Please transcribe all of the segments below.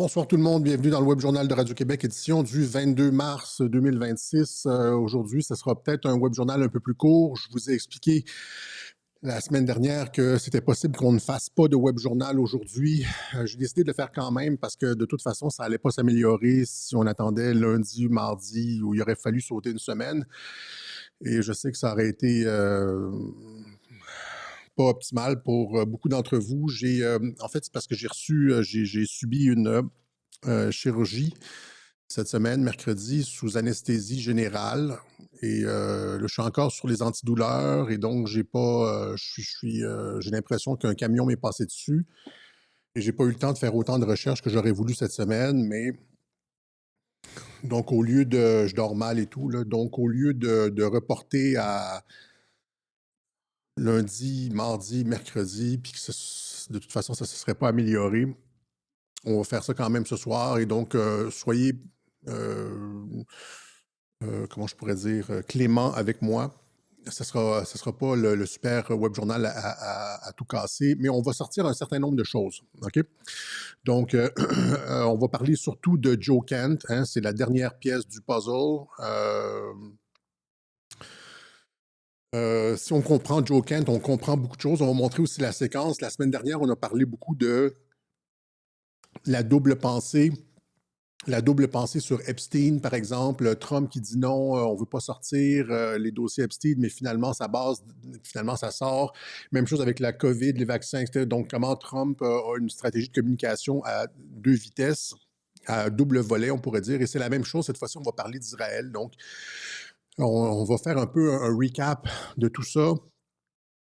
Bonsoir tout le monde, bienvenue dans le Web Journal de Radio-Québec, édition du 22 mars 2026. Aujourd'hui, ce sera peut-être un Web Journal un peu plus court. Je vous ai expliqué la semaine dernière que c'était possible qu'on ne fasse pas de Web Journal aujourd'hui. J'ai décidé de le faire quand même parce que de toute façon, ça n'allait pas s'améliorer si on attendait lundi ou mardi où il aurait fallu sauter une semaine. Et je sais que ça aurait été pas optimal pour beaucoup d'entre vous. En fait, c'est parce que j'ai subi une chirurgie cette semaine, mercredi, sous anesthésie générale. Et là, je suis encore sur les antidouleurs et donc j'ai pas, j'ai l'impression qu'un camion m'est passé dessus. Et j'ai pas eu le temps de faire autant de recherches que j'aurais voulu cette semaine, mais donc au lieu de, je dors mal et tout, là, donc au lieu de reporter à lundi, mardi, mercredi, puis de toute façon, ça ne se serait pas amélioré, on va faire ça quand même ce soir. Et donc, soyez, euh, comment je pourrais dire, clément avec moi. Ce sera pas le super web journal à tout casser, mais on va sortir un certain nombre de choses. OK? Donc, on va parler surtout de Joe Kent. Hein, c'est la dernière pièce du puzzle. Si on comprend Joe Kent, on comprend beaucoup de choses. On va montrer aussi la séquence. La semaine dernière, on a parlé beaucoup de la double pensée. La double pensée sur Epstein, par exemple, Trump qui dit non, on ne veut pas sortir les dossiers Epstein, mais finalement ça sort. Même chose avec la COVID, les vaccins, etc. Donc, comment Trump a une stratégie de communication à deux vitesses, à double volet, on pourrait dire. Et c'est la même chose, cette fois-ci, on va parler d'Israël. Donc, on va faire un peu un recap de tout ça.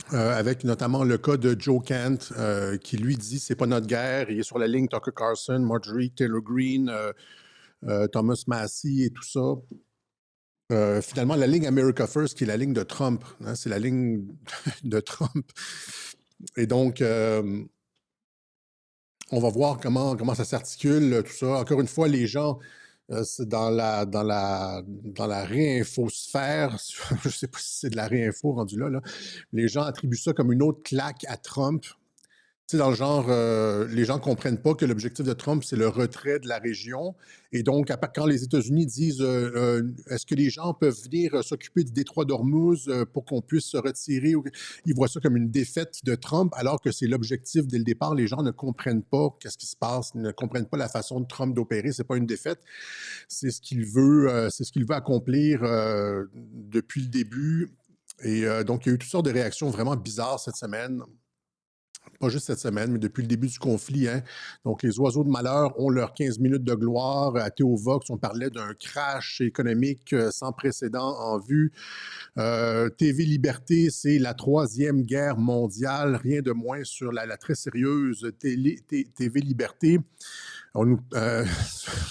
Avec notamment le cas de Joe Kent, qui lui dit c'est pas notre guerre. Il est sur la ligne Tucker Carlson, Marjorie Taylor Greene, Thomas Massie et tout ça. Finalement, la ligne America First, qui est la ligne de Trump, hein, c'est la ligne de Trump. Et donc, on va voir comment ça s'articule, tout ça. Encore une fois, les gens, c'est dans la réinfosphère, je ne sais pas si c'est de la réinfo rendu là, les gens attribuent ça comme une autre claque à Trump. Tu sais, dans le genre, les gens ne comprennent pas que l'objectif de Trump, c'est le retrait de la région. Et donc, quand les États-Unis disent est-ce que les gens peuvent venir s'occuper du détroit d'Ormuz pour qu'on puisse se retirer, ils voient ça comme une défaite de Trump, alors que c'est l'objectif dès le départ. Les gens ne comprennent pas qu'est-ce qui se passe, ne comprennent pas la façon de Trump d'opérer. C'est pas une défaite, c'est ce qu'il veut accomplir depuis le début. Et donc, il y a eu toutes sortes de réactions vraiment bizarres cette semaine. Pas juste cette semaine, mais depuis le début du conflit. Hein. Donc, les oiseaux de malheur ont leurs 15 minutes de gloire. À Théo Vox, on parlait d'un crash économique sans précédent en vue. TV Liberté, c'est la troisième guerre mondiale, rien de moins sur la très sérieuse TV Liberté.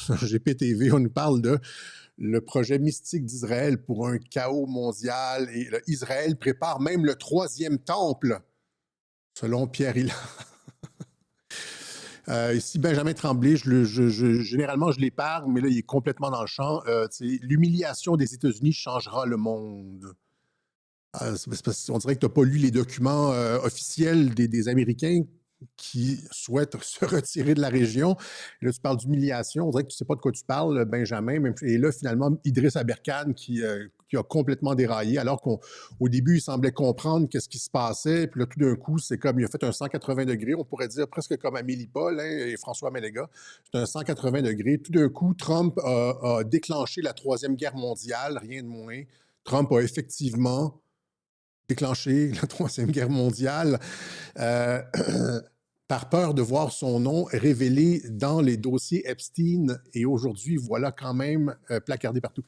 GPTV, on nous parle de le projet mystique d'Israël pour un chaos mondial. Et Israël prépare même le troisième temple. Selon Pierre Hillard. Ici, Benjamin Tremblay, généralement, je l'épargne, mais là, il est complètement dans le champ. L'humiliation des États-Unis changera le monde. On dirait que tu n'as pas lu les documents officiels des Américains qui souhaitent se retirer de la région. Et là, tu parles d'humiliation. On dirait que tu ne sais pas de quoi tu parles, Benjamin. Et là, finalement, Idriss Aberkan qui a complètement déraillé, alors qu'au début, il semblait comprendre qu'est-ce qui se passait. Puis là, tout d'un coup, c'est comme, il a fait un 180 degrés. On pourrait dire presque comme Amélie Paul et François Méléga. C'est un 180 degrés. Tout d'un coup, Trump a déclenché la Troisième Guerre mondiale, rien de moins. Trump a effectivement déclenché la Troisième Guerre mondiale par peur de voir son nom révélé dans les dossiers Epstein. Et aujourd'hui, voilà quand même placardé partout.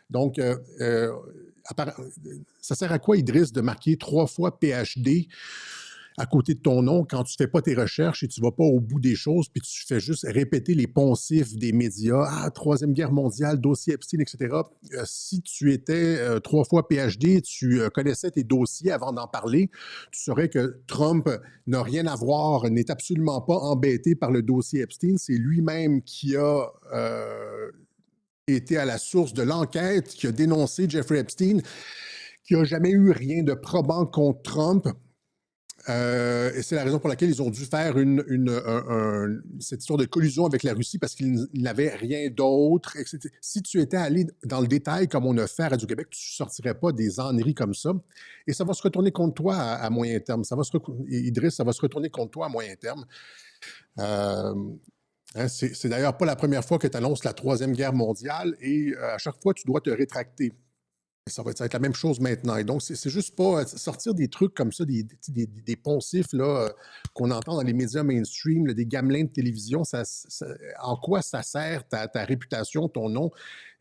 Donc, ça sert à quoi, Idriss, de marquer 3 fois PhD à côté de ton nom quand tu ne fais pas tes recherches et tu ne vas pas au bout des choses, puis tu fais juste répéter les poncifs des médias, Troisième Guerre mondiale, dossier Epstein, etc. Si tu étais 3 fois PhD, tu connaissais tes dossiers avant d'en parler, tu saurais que Trump n'a rien à voir, n'est absolument pas embêté par le dossier Epstein. C'est lui-même qui a été à la source de l'enquête, qui a dénoncé Jeffrey Epstein, qui n'a jamais eu rien de probant contre Trump. Et c'est la raison pour laquelle ils ont dû faire cette histoire de collusion avec la Russie parce qu'ils n'avaient rien d'autre. Si tu étais allé dans le détail comme on a fait à Radio-Québec, tu ne sortirais pas des âneries comme ça. Et ça va se retourner contre toi à moyen terme. Idriss, ça va se retourner contre toi à moyen terme. Hein, c'est d'ailleurs pas la première fois que tu annonces la Troisième Guerre mondiale et à chaque fois, tu dois te rétracter. Ça va être la même chose maintenant. Et donc, c'est juste pas sortir des trucs comme ça, des poncifs là, qu'on entend dans les médias mainstream, là, des gamelins de télévision. En quoi ça sert ta réputation, ton nom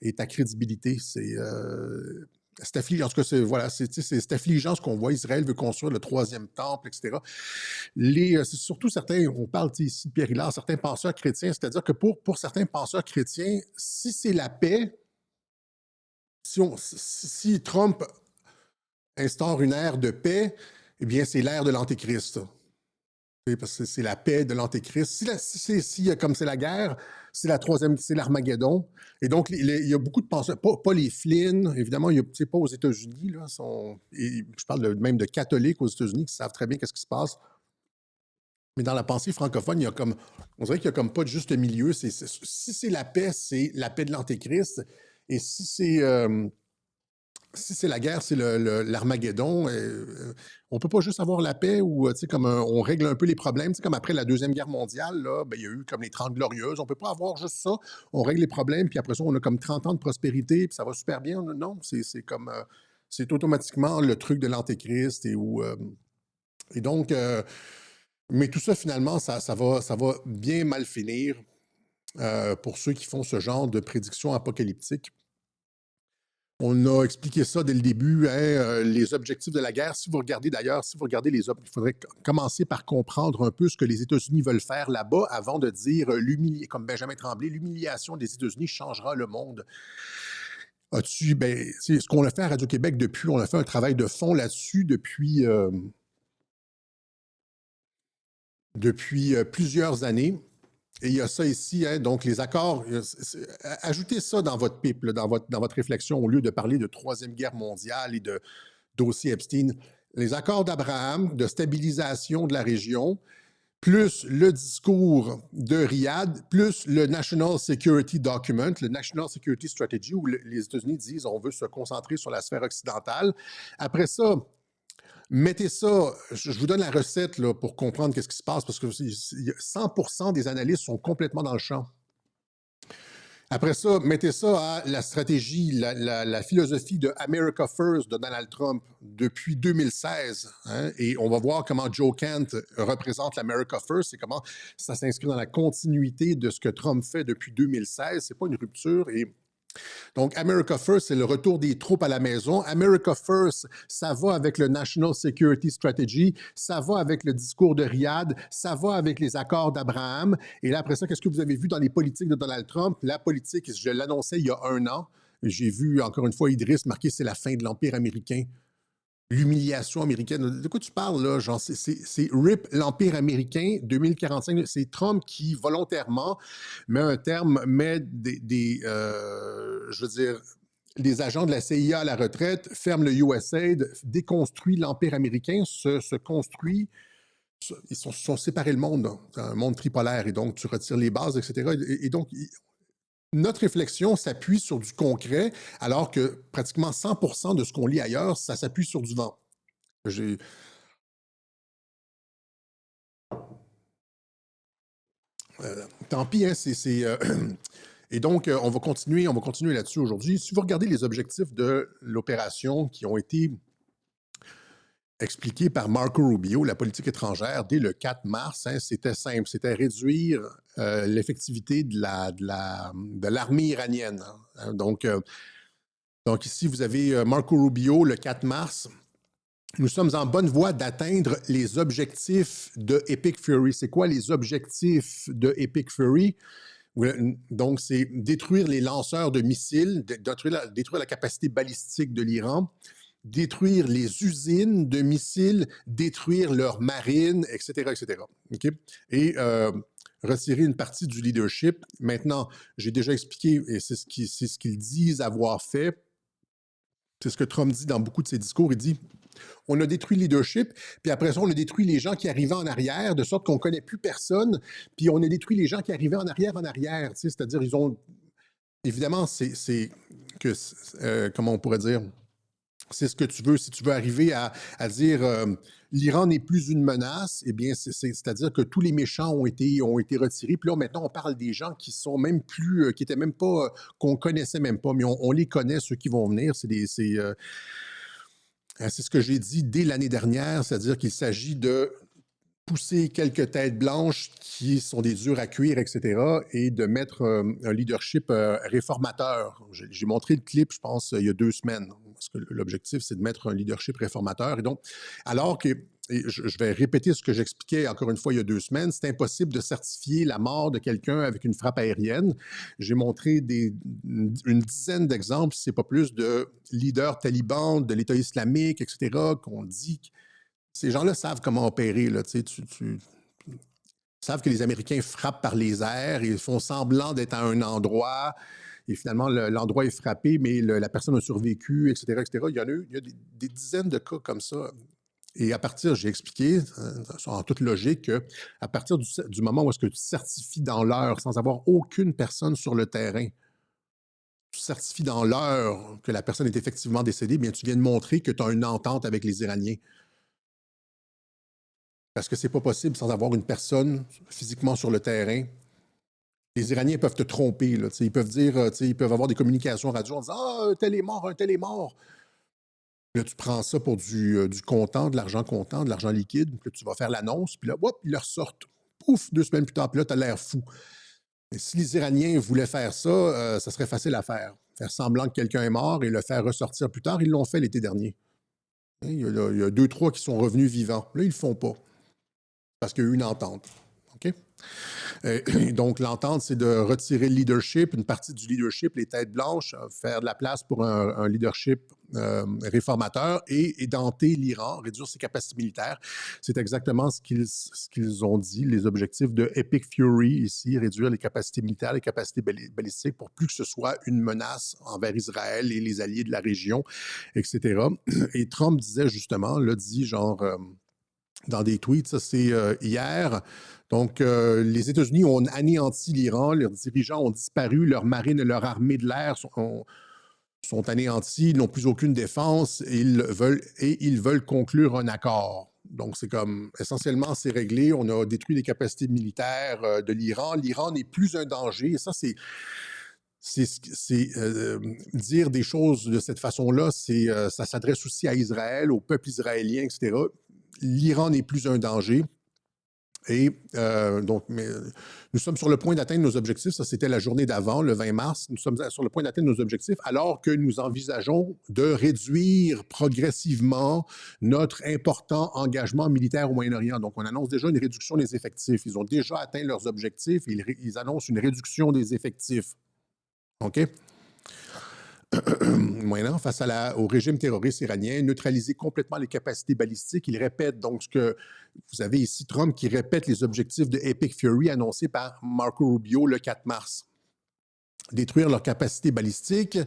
et ta crédibilité? C'est affligeant. En tout cas, voilà, c'est affligeant ce qu'on voit. Israël veut construire le troisième temple, etc. C'est surtout certains, on parle ici de Pierre Hillard, certains penseurs chrétiens, c'est-à-dire que pour certains penseurs chrétiens, si c'est la paix, si Trump instaure une ère de paix, eh bien, c'est l'ère de l'Antéchrist. Parce que c'est la paix de l'Antéchrist. Comme c'est la guerre, c'est la troisième, c'est l'Armageddon. Et donc, il y a beaucoup de penseurs, pas les Flynn, évidemment, c'est pas aux États-Unis, là, je parle même de catholiques aux États-Unis qui savent très bien qu'est-ce qui se passe. Mais dans la pensée francophone, on dirait qu'il n'y a comme pas de juste milieu. Si c'est la paix, c'est la paix de l'Antéchrist. Et si c'est la guerre, c'est l'Armageddon. On ne peut pas juste avoir la paix ou comme on règle un peu les problèmes. Comme après la Deuxième Guerre mondiale, là, il y a eu comme les 30 Glorieuses. On ne peut pas avoir juste ça. On règle les problèmes, puis après ça, on a comme 30 ans de prospérité, puis ça va super bien. Non, c'est comme c'est automatiquement le truc de l'Antéchrist. Et donc, mais tout ça, finalement, ça va bien mal finir pour ceux qui font ce genre de prédictions apocalyptiques. On a expliqué ça dès le début, hein, les objectifs de la guerre. Si vous regardez d'ailleurs, il faudrait commencer par comprendre un peu ce que les États-Unis veulent faire là-bas avant de dire, comme Benjamin Tremblay, l'humiliation des États-Unis changera le monde. C'est ce qu'on a fait à Radio-Québec depuis, on a fait un travail de fond là-dessus depuis plusieurs années. Et il y a ça ici, hein, donc les accords. Ajoutez ça dans votre pipe, dans votre réflexion, au lieu de parler de Troisième Guerre mondiale et de dossier Epstein. Les accords d'Abraham de stabilisation de la région, plus le discours de Riyad, plus le National Security Document, le National Security Strategy, où les États-Unis disent on veut se concentrer sur la sphère occidentale. Après ça, mettez ça, je vous donne la recette là, pour comprendre qu'est-ce qui se passe, parce que 100% des analystes sont complètement dans le champ. Après ça, mettez ça à la stratégie, la philosophie de America First de Donald Trump depuis 2016. Hein, et on va voir comment Joe Kent représente l'America First et comment ça s'inscrit dans la continuité de ce que Trump fait depuis 2016. C'est pas une rupture. Donc, America First, c'est le retour des troupes à la maison. America First, ça va avec le National Security Strategy, ça va avec le discours de Riyad, ça va avec les accords d'Abraham. Et là, après ça, qu'est-ce que vous avez vu dans les politiques de Donald Trump? La politique, je l'annonçais il y a 1 an. J'ai vu, encore une fois, Idriss marquer c'est la fin de l'Empire américain. L'humiliation américaine. De quoi tu parles, là? Genre, c'est RIP, l'Empire américain, 2045. C'est Trump qui, volontairement, met un terme, met je veux dire, les agents de la CIA à la retraite, ferme le USAID, déconstruit l'Empire américain, se construit. Ils sont séparés le monde. C'est un monde tripolaire, et donc tu retires les bases, etc. Et donc, notre réflexion s'appuie sur du concret, alors que pratiquement 100% de ce qu'on lit ailleurs, ça s'appuie sur du vent. Tant pis, hein, Et donc, on va continuer là-dessus aujourd'hui. Si vous regardez les objectifs de l'opération qui ont été expliqués par Marco Rubio, la politique étrangère, dès le 4 mars, hein, c'était simple, c'était réduire l'effectivité de l'armée iranienne. Hein. Donc ici, vous avez Marco Rubio, le 4 mars. Nous sommes en bonne voie d'atteindre les objectifs de Epic Fury. C'est quoi les objectifs de Epic Fury? Donc, c'est détruire les lanceurs de missiles, détruire la capacité balistique de l'Iran, détruire les usines de missiles, détruire leurs marines, etc., etc. Okay? Et retirer une partie du leadership. Maintenant, j'ai déjà expliqué, et c'est ce qu'ils disent avoir fait. C'est ce que Trump dit dans beaucoup de ses discours. Il dit on a détruit le leadership, puis après ça, on a détruit les gens qui arrivaient en arrière, de sorte qu'on ne connaît plus personne, puis on a détruit les gens qui arrivaient en arrière, tu sais, c'est-à-dire, ils ont... Évidemment, c'est que... comment on pourrait dire? C'est ce que tu veux. Si tu veux arriver à dire l'Iran n'est plus une menace, eh bien, c'est-à-dire que tous les méchants ont été retirés. Puis là, maintenant, on parle des gens qui sont même plus, qui étaient même pas, qu'on connaissait même pas, mais on les connaît, ceux qui vont venir. C'est ce que j'ai dit dès l'année dernière, c'est-à-dire qu'il s'agit de pousser quelques têtes blanches qui sont des durs à cuire, etc., et de mettre un leadership réformateur. J'ai montré le clip, je pense, il y a 2 semaines, parce que l'objectif, c'est de mettre un leadership réformateur. Et donc, alors que, et je vais répéter ce que j'expliquais encore une fois il y a 2 semaines, c'est impossible de certifier la mort de quelqu'un avec une frappe aérienne. J'ai montré une dizaine d'exemples, si c'est pas plus, de leaders talibans, de l'État islamique, etc., qu'on dit... Ces gens-là savent comment opérer, là, tu sais, savent que les Américains frappent par les airs, ils font semblant d'être à un endroit, et finalement, l'endroit est frappé, mais la personne a survécu, etc., etc. Il y a des dizaines de cas comme ça. Et à partir, j'ai expliqué, en toute logique, qu'à partir du moment où est-ce que tu certifies dans l'heure, sans avoir aucune personne sur le terrain, tu certifies dans l'heure que la personne est effectivement décédée, bien, tu viens de montrer que tu as une entente avec les Iraniens. Parce que c'est pas possible sans avoir une personne physiquement sur le terrain. Les Iraniens peuvent te tromper, là, ils peuvent dire, ils peuvent avoir des communications radio en disant « Ah, un tel est mort, un tel est mort ». Là, tu prends ça pour du comptant, de l'argent liquide, puis là, tu vas faire l'annonce, puis là, hop, ils le ressortent. Pouf, 2 semaines plus tard, puis là, tu as l'air fou. Mais si les Iraniens voulaient faire ça, ça serait facile à faire. Faire semblant que quelqu'un est mort et le faire ressortir plus tard, ils l'ont fait l'été dernier. Il y a 2, 3 qui sont revenus vivants. Là, ils le font pas. Parce qu'il y a eu une entente. OK? Donc, l'entente, c'est de retirer le leadership, une partie du leadership, les têtes blanches, faire de la place pour un leadership réformateur et édenter l'Iran, réduire ses capacités militaires. C'est exactement ce qu'ils ont dit, les objectifs de Epic Fury ici, réduire les capacités militaires, les capacités balistiques pour plus que ce soit une menace envers Israël et les alliés de la région, etc. Et Trump disait justement, l'a dit genre... dans des tweets, ça c'est hier. Donc, les États-Unis ont anéanti l'Iran, leurs dirigeants ont disparu, leur marine et leur armée de l'air sont anéantis, ils n'ont plus aucune défense et ils veulent conclure un accord. Donc, c'est comme, essentiellement, c'est réglé, on a détruit les capacités militaires de l'Iran. L'Iran n'est plus un danger, et ça, dire des choses de cette façon-là, ça s'adresse aussi à Israël, au peuple israélien, etc. L'Iran n'est plus un danger. Et donc, nous sommes sur le point d'atteindre nos objectifs. Ça, c'était la journée d'avant, le 20 mars. Nous sommes sur le point d'atteindre nos objectifs alors que nous envisageons de réduire progressivement notre important engagement militaire au Moyen-Orient. Donc, on annonce déjà une réduction des effectifs. Ils ont déjà atteint leurs objectifs et ils annoncent une réduction des effectifs. OK? Moyen-Orient, face au régime terroriste iranien, neutraliser complètement les capacités balistiques. Il répète donc ce que vous avez ici, Trump qui répète les objectifs de Epic Fury annoncés par Marco Rubio le 4 mars. Détruire leurs capacités balistiques,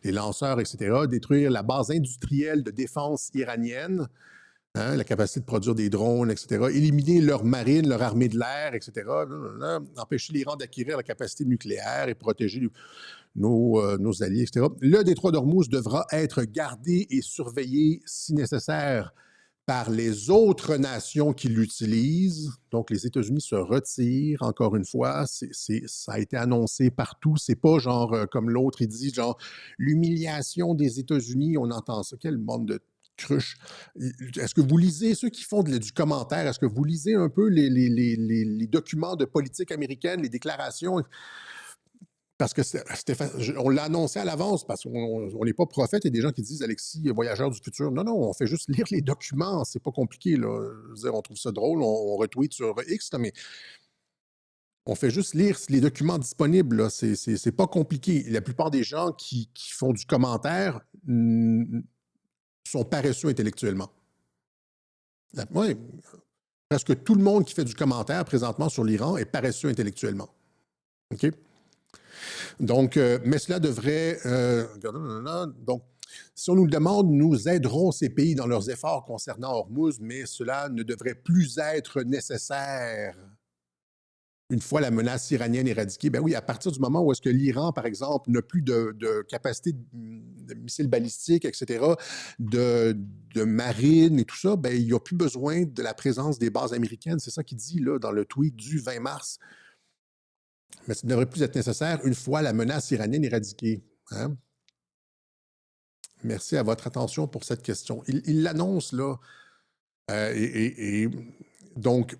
les lanceurs, etc., détruire la base industrielle de défense iranienne, hein, la capacité de produire des drones, etc., éliminer leur marine, leur armée de l'air, etc., empêcher l'Iran d'acquérir la capacité nucléaire et protéger nos alliés, etc. Le détroit d'Ormuz devra être gardé et surveillé, si nécessaire, par les autres nations qui l'utilisent. Donc, les États-Unis se retirent, encore une fois. Ça a été annoncé partout. C'est pas genre, comme l'autre, il dit, genre, l'humiliation des États-Unis. On entend ça. Quelle bande de cruche. Est-ce que vous lisez, ceux qui font du commentaire, est-ce que vous lisez un peu les documents de politique américaine, les déclarations? Parce que on l'a annoncé à l'avance, parce qu'on n'est pas prophète. Il y a des gens qui disent Alexis, voyageur du futur. Non, non, on fait juste lire les documents. C'est pas compliqué, là. Je veux dire, on trouve ça drôle, on retweet sur X, là, mais on fait juste lire les documents disponibles, là. C'est pas compliqué. La plupart des gens qui font du commentaire sont paresseux intellectuellement. Oui, presque tout le monde qui fait du commentaire présentement sur l'Iran est paresseux intellectuellement. OK? Donc, mais cela devrait... donc, Si on nous le demande, nous aiderons ces pays dans leurs efforts concernant Hormuz, mais cela ne devrait plus être nécessaire. Une fois la menace iranienne éradiquée, ben oui, à partir du moment où est-ce que l'Iran, par exemple, n'a plus de capacité de missiles balistiques, etc., de marine et tout ça, ben, il n'y a plus besoin de la présence des bases américaines. C'est ça qu'il dit là, dans le tweet du 20 mars. Mais ça ne devrait plus être nécessaire une fois la menace iranienne éradiquée. Hein? Merci à votre attention pour cette question. Il l'annonce là. Et donc,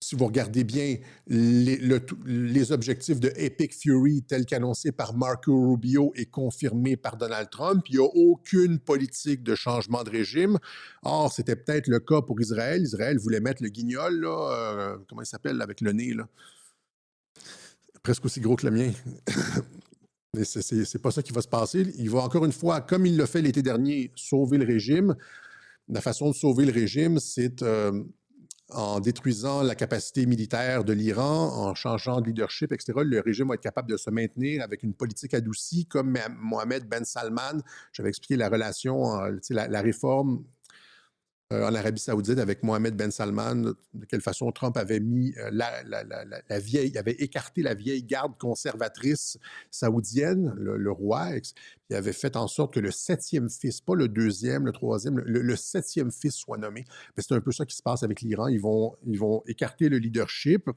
si vous regardez bien les objectifs de Epic Fury tels qu'annoncés par Marco Rubio et confirmés par Donald Trump, il n'y a aucune politique de changement de régime. Or, c'était peut-être le cas pour Israël. Israël voulait mettre le guignol, là, comment il s'appelle, avec le nez, là? Presque aussi gros que le mien. Mais c'est pas ça qui va se passer. Il va encore une fois, comme il l'a fait l'été dernier, sauver le régime. La façon de sauver le régime, c'est en détruisant la capacité militaire de l'Iran, en changeant de leadership, etc., le régime va être capable de se maintenir avec une politique adoucie, comme Mohamed Ben Salman. J'avais expliqué la relation, la réforme en Arabie Saoudite avec Mohamed Ben Salman, de quelle façon Trump avait mis la vieille, avait écarté la vieille garde conservatrice saoudienne, le roi, il avait fait en sorte que le 7e fils, pas le 2e, le 3e, le 7e fils soit nommé. Mais c'est un peu ça qui se passe avec l'Iran. Ils vont écarter le leadership.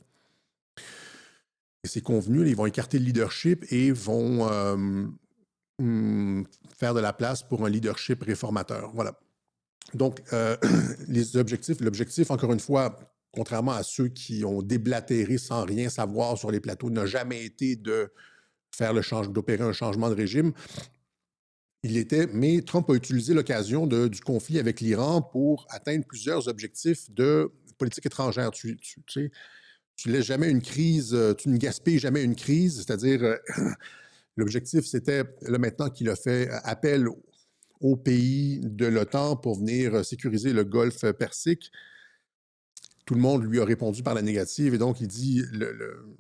Et c'est convenu, ils vont écarter le leadership et vont faire de la place pour un leadership réformateur. Voilà. Donc, l'objectif, encore une fois, contrairement à ceux qui ont déblatéré sans rien savoir sur les plateaux, n'a jamais été de d'opérer un changement de régime. Mais Trump a utilisé l'occasion du conflit avec l'Iran pour atteindre plusieurs objectifs de politique étrangère. Tu laisses jamais une crise, tu ne gaspilles jamais une crise, c'est-à-dire l'objectif, c'était, là maintenant qu'il a fait appel aux pays de l'OTAN pour venir sécuriser le golfe Persique. Tout le monde lui a répondu par la négative et donc il dit,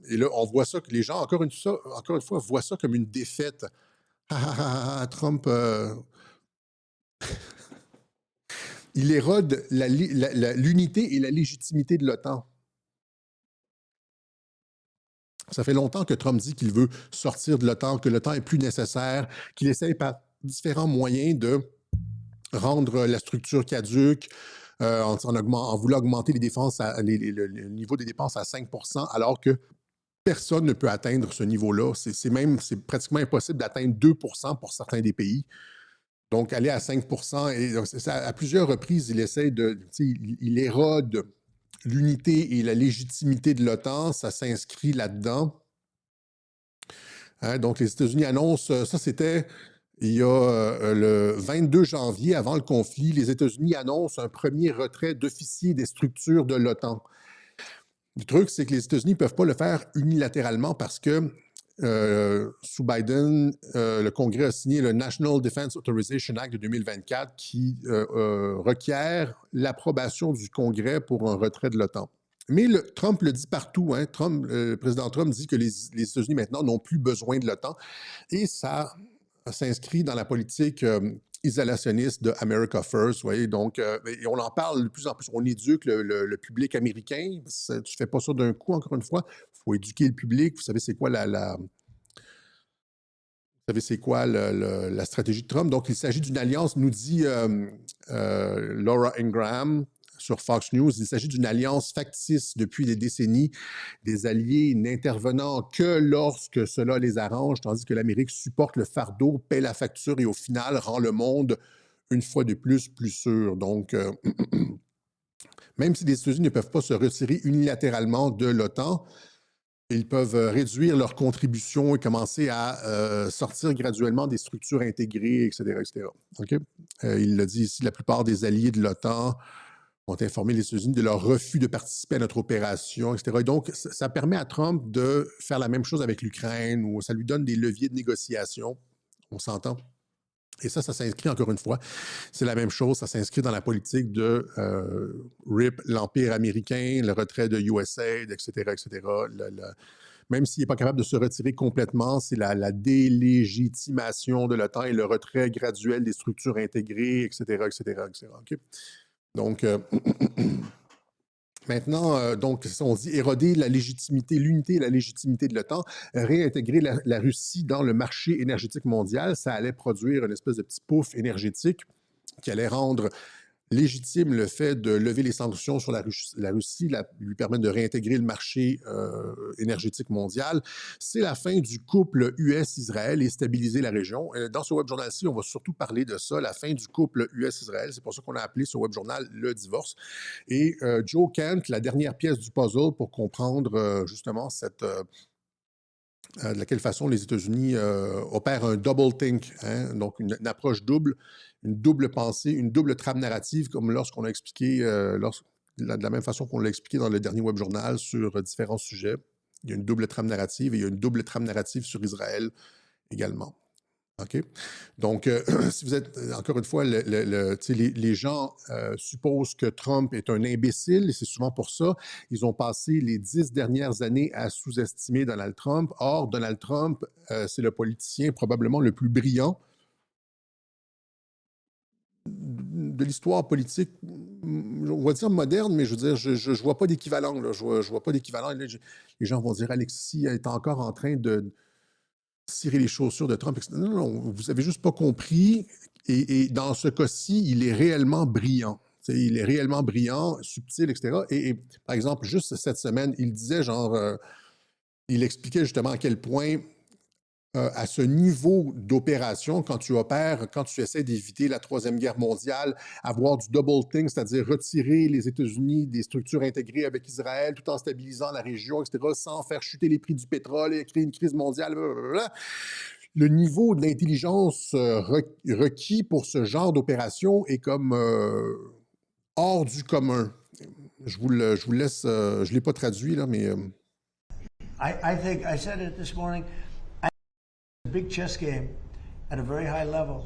et là on voit ça que les gens, encore une fois, voient ça comme une défaite. Trump, il érode l'unité et la légitimité de l'OTAN. Ça fait longtemps que Trump dit qu'il veut sortir de l'OTAN, que l'OTAN est plus nécessaire, qu'il essaye par différents moyens de rendre la structure caduque, en voulant augmenter les dépenses le niveau des dépenses à 5 alors que personne ne peut atteindre ce niveau-là. C'est pratiquement impossible d'atteindre 2 pour certains des pays. Donc, aller à 5 et donc, à plusieurs reprises, il essaie il érode l'unité et la légitimité de l'OTAN. Ça s'inscrit là-dedans. Hein, donc, les États-Unis annoncent, ça c'était il y a le 22 janvier, avant le conflit, les États-Unis annoncent un premier retrait d'officiers des structures de l'OTAN. Le truc, c'est que les États-Unis ne peuvent pas le faire unilatéralement parce que sous Biden, le Congrès a signé le National Defense Authorization Act de 2024 qui requiert l'approbation du Congrès pour un retrait de l'OTAN. Mais Trump le dit partout. Hein, le président Trump dit que les États-Unis maintenant n'ont plus besoin de l'OTAN. Et ça s'inscrit dans la politique isolationniste de America First. Vous voyez, donc, et on en parle de plus en plus. On éduque le public américain. Tu ne fais pas ça d'un coup, encore une fois. Il faut éduquer le public. Vous savez, c'est quoi la stratégie de Trump? Donc, il s'agit d'une alliance, nous dit Laura Ingraham sur Fox News. Il s'agit d'une alliance factice depuis des décennies, des alliés n'intervenant que lorsque cela les arrange, tandis que l'Amérique supporte le fardeau, paie la facture et au final rend le monde une fois de plus sûr. Donc, même si les États-Unis ne peuvent pas se retirer unilatéralement de l'OTAN, ils peuvent réduire leurs contributions et commencer à sortir graduellement des structures intégrées, etc. etc. Okay? Il l'a dit ici, la plupart des alliés de l'OTAN ont informé les États-Unis de leur refus de participer à notre opération, etc. Et donc, ça permet à Trump de faire la même chose avec l'Ukraine, où ça lui donne des leviers de négociation. On s'entend? Et ça s'inscrit encore une fois. C'est la même chose, ça s'inscrit dans la politique de RIP, l'Empire américain, le retrait de USAID, etc., etc. même s'il n'est pas capable de se retirer complètement, c'est la délégitimation de l'OTAN et le retrait graduel des structures intégrées, etc., etc., etc. OK? Donc, maintenant, donc, on dit éroder la légitimité, l'unité et la légitimité de l'OTAN, réintégrer la Russie dans le marché énergétique mondial, ça allait produire une espèce de petit pouf énergétique qui allait rendre légitime le fait de lever les sanctions sur la Russie, lui permettre de réintégrer le marché énergétique mondial. C'est la fin du couple US-Israël et stabiliser la région. Dans ce web journal-ci, on va surtout parler de ça, la fin du couple US-Israël. C'est pour ça qu'on a appelé ce web journal le divorce. Et Joe Kent, la dernière pièce du puzzle pour comprendre justement de laquelle façon les États-Unis opèrent un double think, hein, donc une approche double, une double pensée, une double trame narrative, comme lorsqu'on a expliqué, de la même façon qu'on l'a expliqué dans le dernier web journal sur différents sujets. Il y a une double trame narrative et il y a une double trame narrative sur Israël également. OK? Donc, si vous êtes, encore une fois, les gens supposent que Trump est un imbécile, et c'est souvent pour ça. Ils ont passé les 10 dernières années à sous-estimer Donald Trump. Or, Donald Trump, c'est le politicien probablement le plus brillant de l'histoire politique, on va dire moderne, mais je veux dire, je ne vois pas d'équivalent. Je vois pas d'équivalent. Les gens vont dire, Alexis est encore en train de cirer les chaussures de Trump. Non, non, vous avez juste pas compris. Et dans ce cas-ci, il est réellement brillant. Il est réellement brillant, subtil, etc. Et par exemple, juste cette semaine, il disait genre, il expliquait justement à quel point à ce niveau d'opération, quand tu opères, quand tu essaies d'éviter la Troisième Guerre mondiale, avoir du double think, c'est-à-dire retirer les États-Unis des structures intégrées avec Israël tout en stabilisant la région, etc., sans faire chuter les prix du pétrole et créer une crise mondiale, blablabla. Le niveau de l'intelligence requis pour ce genre d'opération est comme hors du commun. Je vous le laisse, je ne l'ai pas traduit, là, mais... I think I said it this morning. A big chess game at a very high level.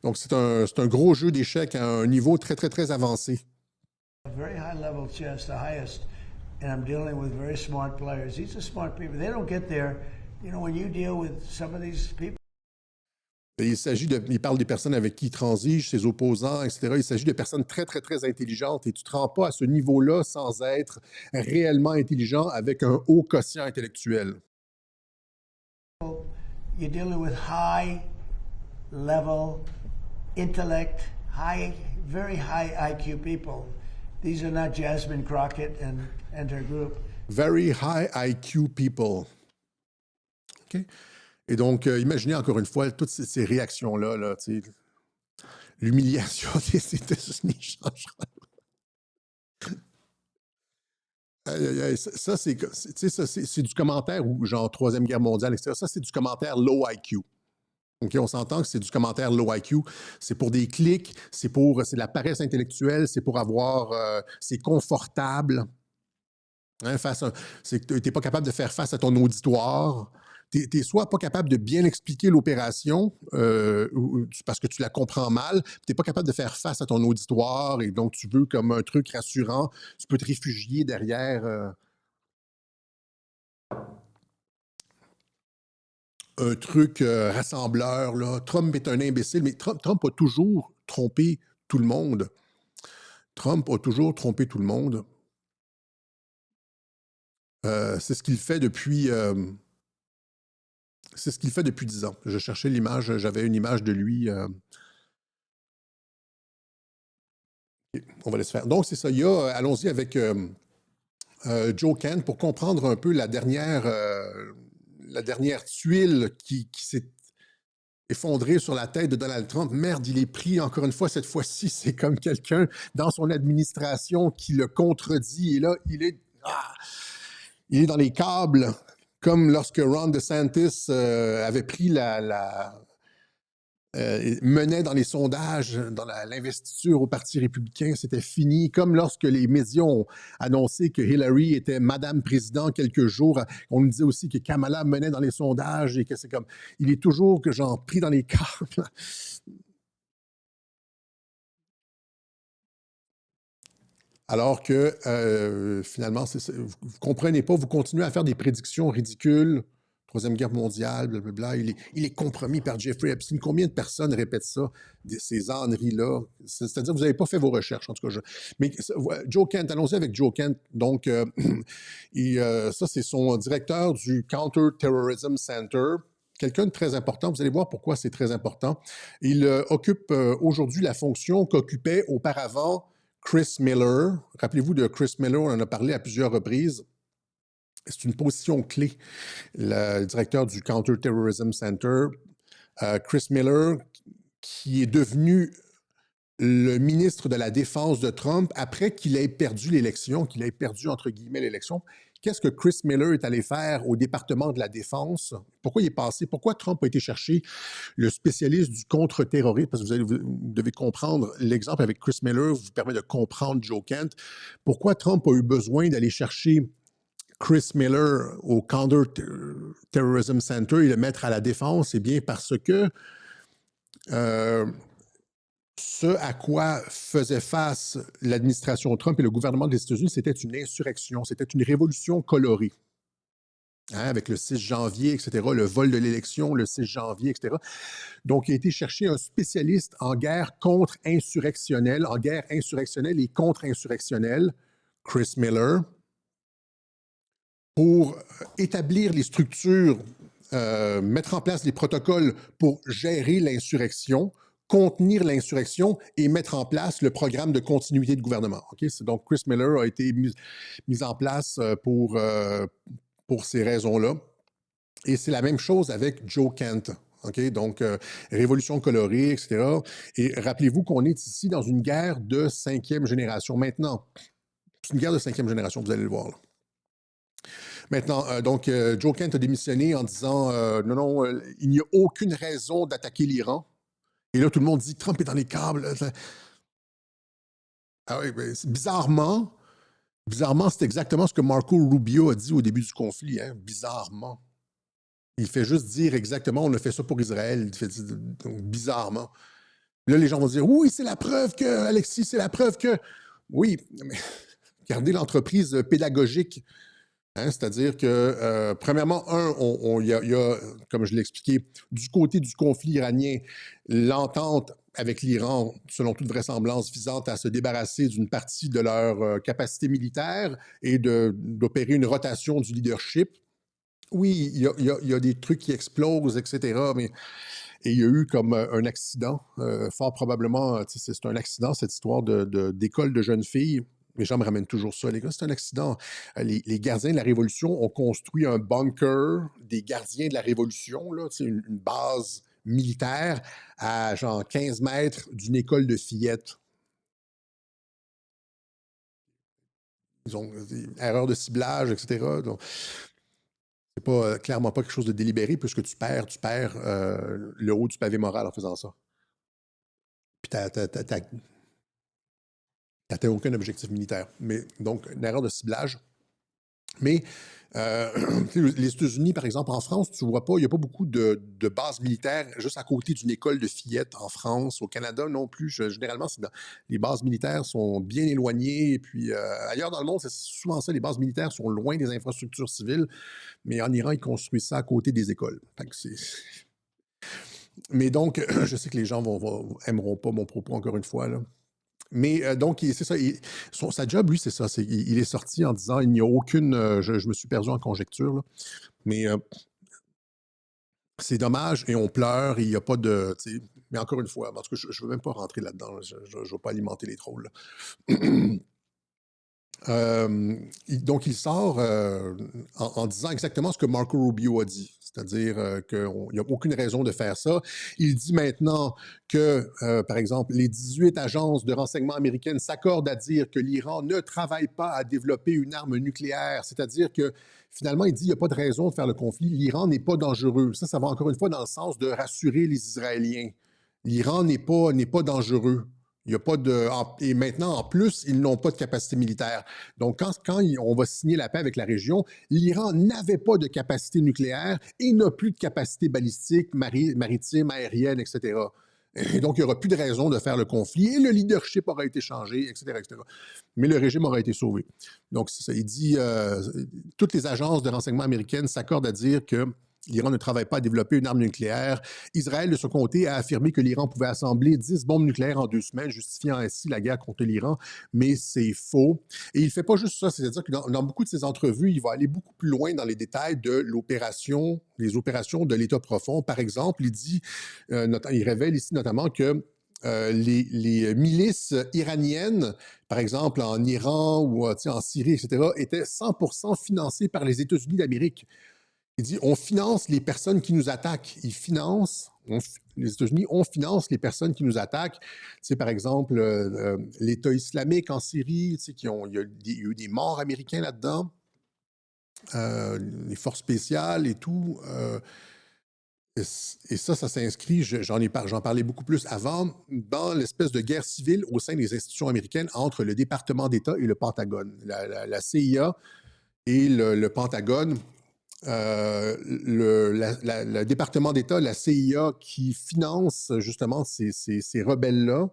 Donc, c'est un gros jeu d'échecs à un niveau très, très, très avancé. A very high level chess, the highest. And I'm dealing with very smart players. These are smart people. They don't get there. You know, when you deal with some of these people. Il parle des personnes avec qui il transige, ses opposants, etc. Il s'agit de personnes très, très, très intelligentes et tu ne te rends pas à ce niveau-là sans être réellement intelligent avec un haut quotient intellectuel. You're dealing with high level intellect, very high IQ people. These are not Jasmine Crockett and her group. Very high IQ people. OK? Et donc, imaginez encore une fois toutes ces réactions-là, là, l'humiliation des États-Unis changera. Ça, c'est du commentaire ou genre Troisième Guerre mondiale, etc. Ça, c'est du commentaire low IQ. OK, on s'entend que c'est du commentaire low IQ. C'est pour des clics, c'est de la paresse intellectuelle, c'est pour avoir... c'est confortable. Hein, tu n'es pas capable de faire face à ton auditoire. Tu n'es soit pas capable de bien expliquer l'opération parce que tu la comprends mal, tu n'es pas capable de faire face à ton auditoire et donc tu veux comme un truc rassurant, tu peux te réfugier derrière un truc rassembleur. Là. Trump est un imbécile, mais Trump a toujours trompé tout le monde. Trump a toujours trompé tout le monde. C'est ce qu'il fait depuis... c'est ce qu'il fait depuis 10 ans. Je cherchais l'image, j'avais une image de lui. On va laisser faire. Donc, c'est ça. Allons-y avec Joe Kent pour comprendre un peu la dernière tuile qui s'est effondrée sur la tête de Donald Trump. Merde, il est pris encore une fois. Cette fois-ci, c'est comme quelqu'un dans son administration qui le contredit. Et là, il est dans les câbles, comme lorsque Ron DeSantis avait pris menait dans les sondages, dans l'investiture au Parti républicain, c'était fini. Comme lorsque les médias ont annoncé que Hillary était Madame Président quelques jours, on nous disait aussi que Kamala menait dans les sondages et que c'est comme... Il est toujours que genre pris dans les câbles. Alors que finalement, vous ne comprenez pas, vous continuez à faire des prédictions ridicules. Troisième Guerre mondiale, blablabla. Il est compromis par Jeffrey Epstein. Combien de personnes répètent ça, ces âneries-là? C'est-à-dire que vous n'avez pas fait vos recherches, en tout cas. Mais Joe Kent, allons-y avec Joe Kent. Donc, ça, c'est son directeur du Counter-Terrorism Center. Quelqu'un de très important. Vous allez voir pourquoi c'est très important. Il occupe aujourd'hui la fonction qu'occupait auparavant Chris Miller. Rappelez-vous de Chris Miller, on en a parlé à plusieurs reprises. C'est une position clé, le directeur du Counter-Terrorism Center. Chris Miller, qui est devenu le ministre de la Défense de Trump après qu'il ait perdu l'élection, qu'il ait perdu, entre guillemets, l'élection. Qu'est-ce que Chris Miller est allé faire au département de la Défense? Pourquoi il est passé? Pourquoi Trump a été chercher le spécialiste du contre-terrorisme? Parce que vous devez comprendre, l'exemple avec Chris Miller vous permet de comprendre Joe Kent. Pourquoi Trump a eu besoin d'aller chercher Chris Miller au Counter-Terrorism Center et le mettre à la Défense? Eh bien, parce que ce à quoi faisait face l'administration Trump et le gouvernement des États-Unis, c'était une insurrection, c'était une révolution colorée. Hein, avec le 6 janvier, etc., le vol de l'élection, le 6 janvier, etc. Donc, il a été chercher un spécialiste en guerre contre-insurrectionnelle, en guerre insurrectionnelle et contre-insurrectionnelle, Chris Miller, pour établir les structures, mettre en place les protocoles pour gérer l'insurrection, contenir l'insurrection et mettre en place le programme de continuité de gouvernement. Okay? Donc, Chris Miller a été mis en place pour ces raisons-là. Et c'est la même chose avec Joe Kent. Okay? Donc, révolution colorée, etc. Et rappelez-vous qu'on est ici dans une guerre de 5e génération. Maintenant, c'est une guerre de 5e génération, vous allez le voir là. Maintenant, donc, Joe Kent a démissionné en disant non, il n'y a aucune raison d'attaquer l'Iran. Et là, tout le monde dit Trump est dans les câbles. Ah oui, ben, bizarrement, c'est exactement ce que Marco Rubio a dit au début du conflit. Hein, bizarrement. Il fait juste dire exactement on a fait ça pour Israël. Donc, bizarrement. Là, les gens vont dire oui, c'est la preuve que, Alexis, c'est la preuve que. Oui, mais regardez l'entreprise pédagogique. Hein, c'est-à-dire que, premièrement, il y a, comme je l'ai expliqué, du côté du conflit iranien, l'entente avec l'Iran, selon toute vraisemblance, visant à se débarrasser d'une partie de leur capacité militaire et d'opérer une rotation du leadership. Oui, il y a des trucs qui explosent, etc., et il y a eu comme un accident, fort probablement, c'est un accident, cette histoire d'école de jeunes filles. Les gens me ramènent toujours ça. Les gars, c'est un accident. Les gardiens de la Révolution ont construit un bunker des gardiens de la Révolution, là, une base militaire à genre 15 mètres d'une école de fillettes. Ils ont des erreurs de ciblage, etc. Donc, c'est pas, clairement pas quelque chose de délibéré, puisque tu perds le haut du pavé moral en faisant ça. Puis n'atteint aucun objectif militaire. Mais donc, une erreur de ciblage. Mais les États-Unis, par exemple, en France, tu ne vois pas, il n'y a pas beaucoup de bases militaires juste à côté d'une école de fillettes en France. Au Canada, non plus. Généralement, les bases militaires sont bien éloignées. Et puis, ailleurs dans le monde, c'est souvent ça. Les bases militaires sont loin des infrastructures civiles. Mais en Iran, ils construisent ça à côté des écoles. Mais donc, je sais que les gens aimeront pas mon propos, encore une fois, là. Mais donc, c'est ça. Sa job, lui, c'est ça. Il est sorti en disant il n'y a aucune. Je me suis perdu en conjecture, là, mais c'est dommage et on pleure et il n'y a pas de. Mais encore une fois, en tout cas, je ne veux même pas rentrer là-dedans. Là, je ne veux pas alimenter les trolls. Donc, il sort en disant exactement ce que Marco Rubio a dit, c'est-à-dire qu'il n'y a aucune raison de faire ça. Il dit maintenant que, par exemple, les 18 agences de renseignement américaines s'accordent à dire que l'Iran ne travaille pas à développer une arme nucléaire, c'est-à-dire que finalement, il dit qu'il n'y a pas de raison de faire le conflit, l'Iran n'est pas dangereux. Ça va encore une fois dans le sens de rassurer les Israéliens. L'Iran n'est pas dangereux. Il n'y a pas de. Et maintenant, en plus, ils n'ont pas de capacité militaire. Donc, quand on va signer la paix avec la région, l'Iran n'avait pas de capacité nucléaire et n'a plus de capacité balistique, maritime, aérienne, etc. Et donc, il n'y aura plus de raison de faire le conflit et le leadership aura été changé, etc., etc. Mais le régime aura été sauvé. Donc, c'est ça. Il dit, toutes les agences de renseignement américaines s'accordent à dire que l'Iran ne travaille pas à développer une arme nucléaire. Israël, de son côté, a affirmé que l'Iran pouvait assembler 10 bombes nucléaires en 2 semaines, justifiant ainsi la guerre contre l'Iran. Mais c'est faux. Et il ne fait pas juste ça. C'est-à-dire que dans beaucoup de ses entrevues, il va aller beaucoup plus loin dans les détails de l'opération, les opérations de l'État profond. Par exemple, il dit, il révèle ici notamment que les milices iraniennes, par exemple en Iran ou en Syrie, etc., étaient 100% financées par les États-Unis d'Amérique. Il dit, on finance les personnes qui nous attaquent. Les États-Unis, on finance les personnes qui nous attaquent. C'est par exemple l'État islamique en Syrie, il y a eu des morts américains là-dedans, les forces spéciales et tout. Et ça s'inscrit, j'en parlais beaucoup plus avant, dans l'espèce de guerre civile au sein des institutions américaines entre le département d'État et le Pentagone. La CIA et le Pentagone, le département d'État, la CIA, qui finance justement ces rebelles-là,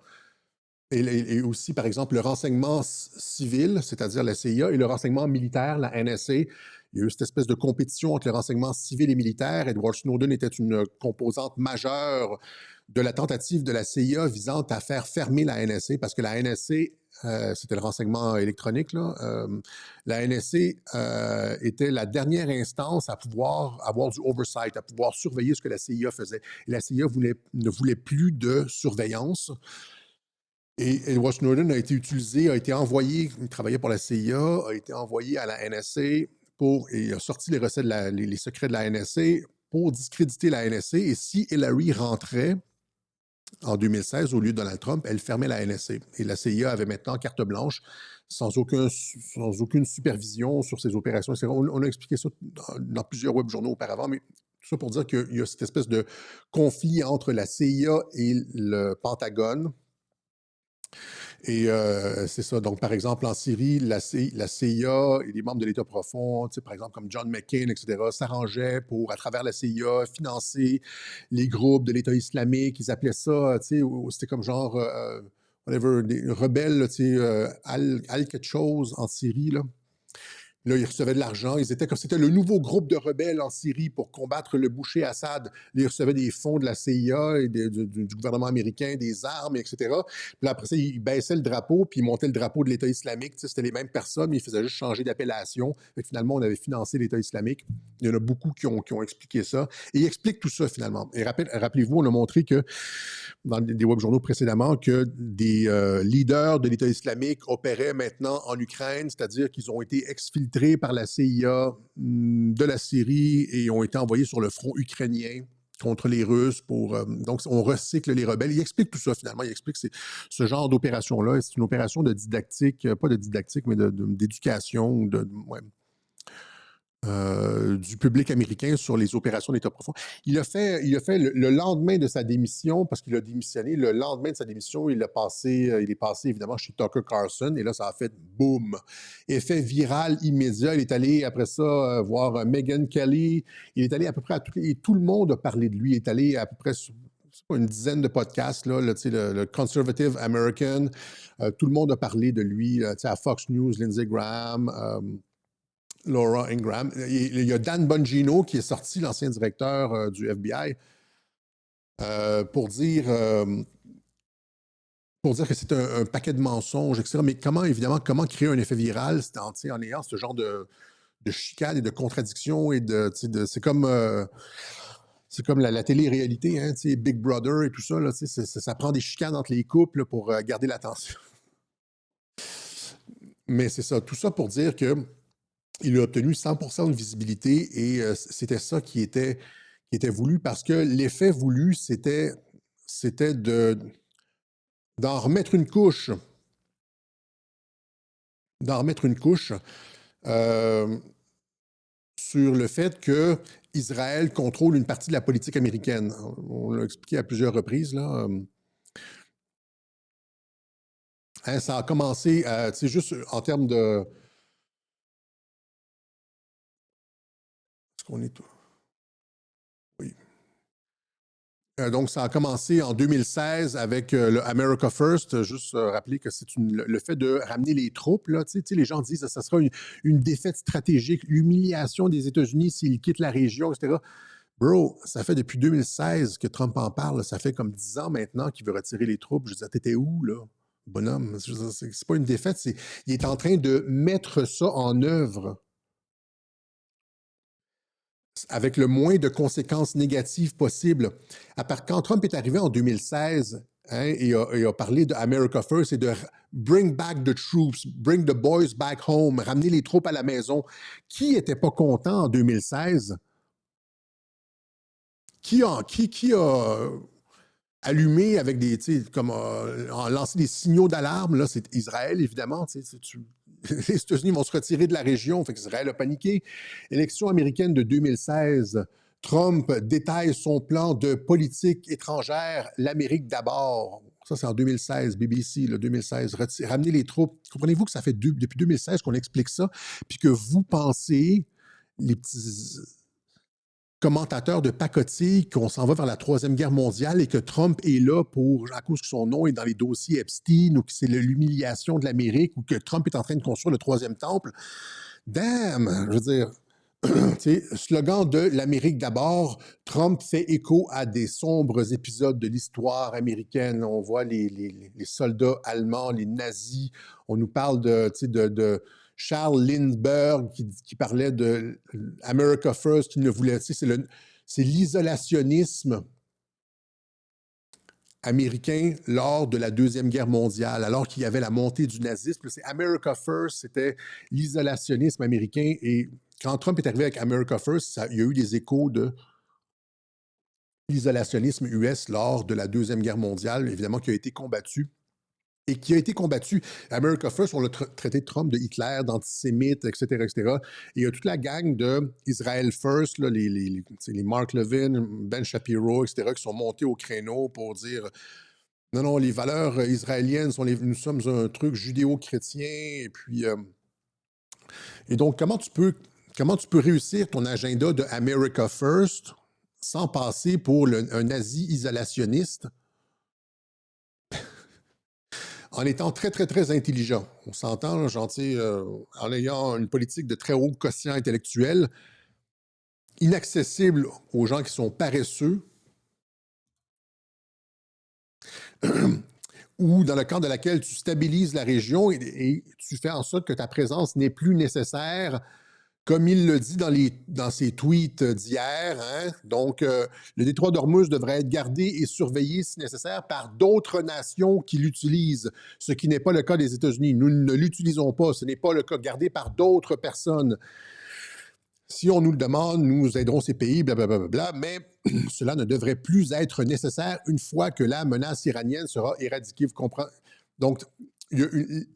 et aussi, par exemple, le renseignement civil, c'est-à-dire la CIA, et le renseignement militaire, la NSA. Il y a eu cette espèce de compétition entre le renseignement civil et militaire. Edward Snowden était une composante majeure de la tentative de la CIA visant à faire fermer la NSA, parce que la NSA, c'était le renseignement électronique, là. La NSA était la dernière instance à pouvoir avoir du oversight, à pouvoir surveiller ce que la CIA faisait. Et la CIA ne voulait plus de surveillance. Et Edward Snowden a été utilisé, a été envoyé, il travaillait pour la CIA, a été envoyé à la NSA et a sorti les recettes, les secrets de la NSA pour discréditer la NSA. Et si Hillary rentrait en 2016 au lieu de Donald Trump, elle fermait la NSA. Et la CIA avait maintenant carte blanche, sans aucune supervision sur ses opérations, etc. On a expliqué ça dans plusieurs web journaux auparavant, mais tout ça pour dire qu'il y a cette espèce de conflit entre la CIA et le Pentagone. Et c'est ça. Donc, par exemple, en Syrie, la CIA et les membres de l'État profond, par exemple, comme John McCain, etc., s'arrangeaient pour, à travers la CIA, financer les groupes de l'État islamique. Ils appelaient ça, c'était comme genre, whatever, des rebelles, Al quelque chose en Syrie, là. Là, ils recevaient de l'argent. C'était le nouveau groupe de rebelles en Syrie pour combattre le boucher Assad. Là, ils recevaient des fonds de la CIA et du gouvernement américain, des armes, etc. Puis après ça, ils baissaient le drapeau, puis ils montaient le drapeau de l'État islamique. C'était les mêmes personnes, mais ils faisaient juste changer d'appellation. Finalement, on avait financé l'État islamique. Il y en a beaucoup qui ont expliqué ça. Et ils expliquent tout ça, finalement. Et rappelez-vous, on a montré que dans des web journaux précédemment que des leaders de l'État islamique opéraient maintenant en Ukraine, c'est-à-dire qu'ils ont été exfiltrés par la CIA de la Syrie et ont été envoyés sur le front ukrainien contre les Russes donc on recycle les rebelles. Il explique tout ça finalement. Il explique ce genre d'opération-là. C'est une opération de didactique, pas de didactique, mais d'éducation, du public américain sur les opérations d'État profond. Il a fait le lendemain de sa démission, parce qu'il a démissionné, le lendemain de sa démission, il est passé évidemment chez Tucker Carlson, et là, ça a fait boum! Effet viral immédiat. Il est allé, après ça, voir Megyn Kelly. Il est allé à peu près et tout le monde a parlé de lui. Il est allé à peu près sur une dizaine de podcasts, là, le Conservative American. Tout le monde a parlé de lui, à Fox News, Lindsey Graham, Laura Ingraham. Il y a Dan Bongino qui est sorti, l'ancien directeur du FBI, pour dire que c'est un paquet de mensonges, etc. Mais comment créer un effet viral en ayant ce genre de chicane et de contradictions et c'est comme la télé-réalité, hein, Big Brother et tout ça, là, ça prend des chicanes entre les couples pour garder l'attention. Mais c'est ça, tout ça pour dire que il a obtenu 100% de visibilité et c'était ça qui était voulu parce que l'effet voulu, c'était d'en remettre une couche, sur le fait que Israël contrôle une partie de la politique américaine. On l'a expliqué à plusieurs reprises, là. Hein, ça a commencé, juste en termes de... Est-ce qu'on est... Oui. Donc, ça a commencé en 2016 avec le America First. Juste rappeler que c'est le fait de ramener les troupes. Là, les gens disent que ça sera une défaite stratégique, l'humiliation des États-Unis s'ils quittent la région, etc. Bro, ça fait depuis 2016 que Trump en parle. Ça fait comme 10 ans maintenant qu'il veut retirer les troupes. Je veux dire, t'étais où, là? Bonhomme, c'est pas une défaite. Il est en train de mettre ça en œuvre avec le moins de conséquences négatives possible. Quand Trump est arrivé en 2016, hein, il a parlé de America First et de bring back the troops, bring the boys back home, ramener les troupes à la maison. Qui n'était pas content en 2016? Qui a allumé avec des, comme lancé des signaux d'alarme? Là, c'est Israël, évidemment. Les États-Unis vont se retirer de la région, fait qu'Israël a paniqué. Élection américaine de 2016, Trump détaille son plan de politique étrangère, l'Amérique d'abord. Ça, c'est en 2016, BBC, le 2016. Ramener les troupes. Comprenez-vous que ça fait depuis 2016 qu'on explique ça, puis que vous pensez, les petits commentateurs de pacotille, qu'on s'en va vers la Troisième Guerre mondiale et que Trump est là à cause que son nom est dans les dossiers Epstein ou que c'est l'humiliation de l'Amérique ou que Trump est en train de construire le troisième temple. Damn! Je veux dire, slogan de l'Amérique d'abord, Trump fait écho à des sombres épisodes de l'histoire américaine. On voit les soldats allemands, les nazis. On nous parle de Charles Lindbergh qui parlait de America First, qui ne voulait, c'est l'isolationnisme américain lors de la Deuxième Guerre mondiale, alors qu'il y avait la montée du nazisme. C'est America First, c'était l'isolationnisme américain. Et quand Trump est arrivé avec America First, il y a eu des échos de l'isolationnisme US lors de la Deuxième Guerre mondiale, évidemment, qui a été combattu. Et qui a été combattu. America First, on l'a traité de Trump, de Hitler, d'antisémite, etc., etc. Et il y a toute la gang de Israel First, là, les Mark Levin, Ben Shapiro, etc., qui sont montés au créneau pour dire non, non, les valeurs israéliennes, nous sommes un truc judéo-chrétien. Et puis, et donc, comment tu peux réussir ton agenda de America First sans passer pour un nazi isolationniste? En étant très, très, très intelligent. On s'entend, en ayant une politique de très haut quotient intellectuel, inaccessible aux gens qui sont paresseux, ou dans le cadre de laquelle tu stabilises la région et tu fais en sorte que ta présence n'est plus nécessaire, comme il le dit dans ses tweets d'hier. Hein? Donc, le détroit d'Ormuz devrait être gardé et surveillé, si nécessaire, par d'autres nations qui l'utilisent, ce qui n'est pas le cas des États-Unis. Nous ne l'utilisons pas, ce n'est pas le cas, gardé par d'autres personnes. Si on nous le demande, nous aiderons ces pays, blablabla, mais cela ne devrait plus être nécessaire une fois que la menace iranienne sera éradiquée. Vous comprenez? Donc, il y a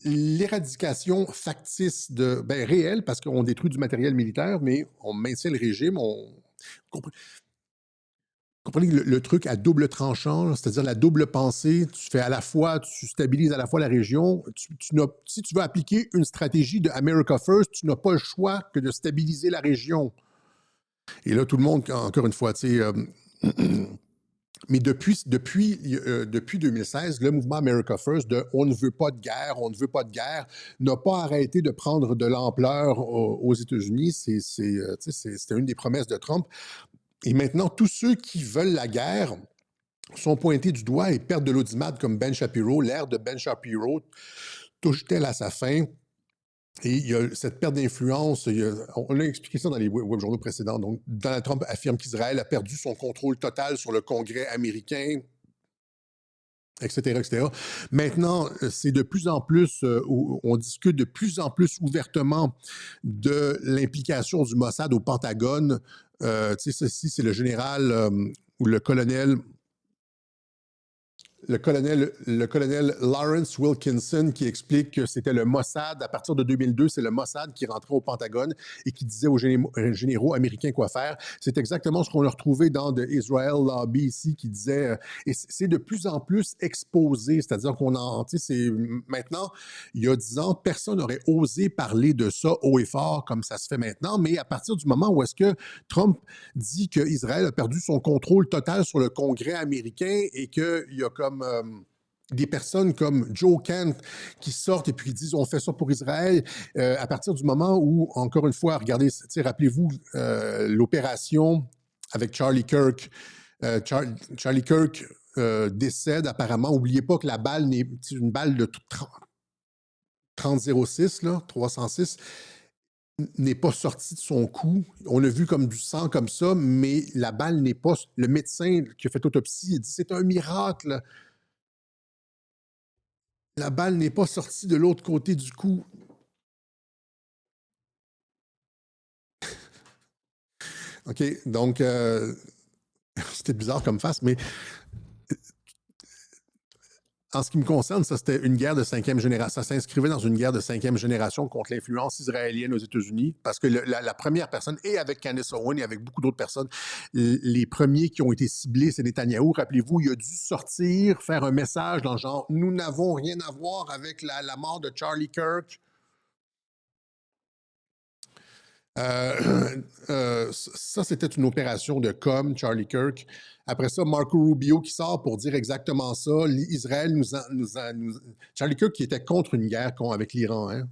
l'éradication factice réelle, parce qu'on détruit du matériel militaire, mais on maintient le régime. Comprenez le truc à double tranchant, c'est-à-dire la double pensée. Tu fais à la fois, tu stabilises à la fois la région. Si tu veux appliquer une stratégie de America First, tu n'as pas le choix que de stabiliser la région. Et là, tout le monde, encore une fois, tu sais... Mais depuis 2016, le mouvement America First de « on ne veut pas de guerre, on ne veut pas de guerre » n'a pas arrêté de prendre de l'ampleur aux États-Unis. C'était une des promesses de Trump. Et maintenant, tous ceux qui veulent la guerre sont pointés du doigt et perdent de l'audimat comme Ben Shapiro. L'ère de Ben Shapiro touche-t-elle à sa fin? Et il y a cette perte d'influence, on a expliqué ça dans les web-journaux précédents. Donc, Donald Trump affirme qu'Israël a perdu son contrôle total sur le Congrès américain, etc., etc. Maintenant, c'est de plus en plus, on discute de plus en plus ouvertement de l'implication du Mossad au Pentagone. Tu sais, ceci, c'est le général ou le colonel le colonel Lawrence Wilkinson qui explique que c'était le Mossad, à partir de 2002, c'est le Mossad qui rentrait au Pentagone et qui disait aux généraux américains quoi faire. C'est exactement ce qu'on a retrouvé dans The Israel Lobby ici, qui disait, et c'est de plus en plus exposé, c'est-à-dire qu'on en, tu sais, c'est maintenant, il y a 10 ans, personne n'aurait osé parler de ça haut et fort comme ça se fait maintenant, mais à partir du moment où est-ce que Trump dit qu'Israël a perdu son contrôle total sur le Congrès américain et qu'il y a comme des personnes comme Joe Kent qui sortent et puis qui disent on fait ça pour Israël, à partir du moment où, encore une fois, regardez, rappelez-vous l'opération avec Charlie Kirk. Charlie Kirk décède apparemment. N'oubliez pas que la balle n'est une balle de 30-06, là, 306, n'est pas sortie de son cou. On a vu comme du sang comme ça, mais la balle n'est pas... Le médecin qui a fait l'autopsie, il dit c'est un miracle. La balle n'est pas sortie de l'autre côté du cou. OK, donc, c'était bizarre comme face, mais en ce qui me concerne, ça, c'était une guerre de 5e génération. Ça s'inscrivait dans une guerre de 5e génération contre l'influence israélienne aux États-Unis, parce que la première personne, et avec Candace Owen et avec beaucoup d'autres personnes, les premiers qui ont été ciblés, c'est Netanyahou. Rappelez-vous, il a dû sortir, faire un message dans le genre « Nous n'avons rien à voir avec la mort de Charlie Kirk ». Ça, c'était une opération de com, Charlie Kirk. Après ça, Marco Rubio qui sort pour dire exactement ça. Israël Charlie Kirk qui était contre une guerre avec l'Iran. Hein?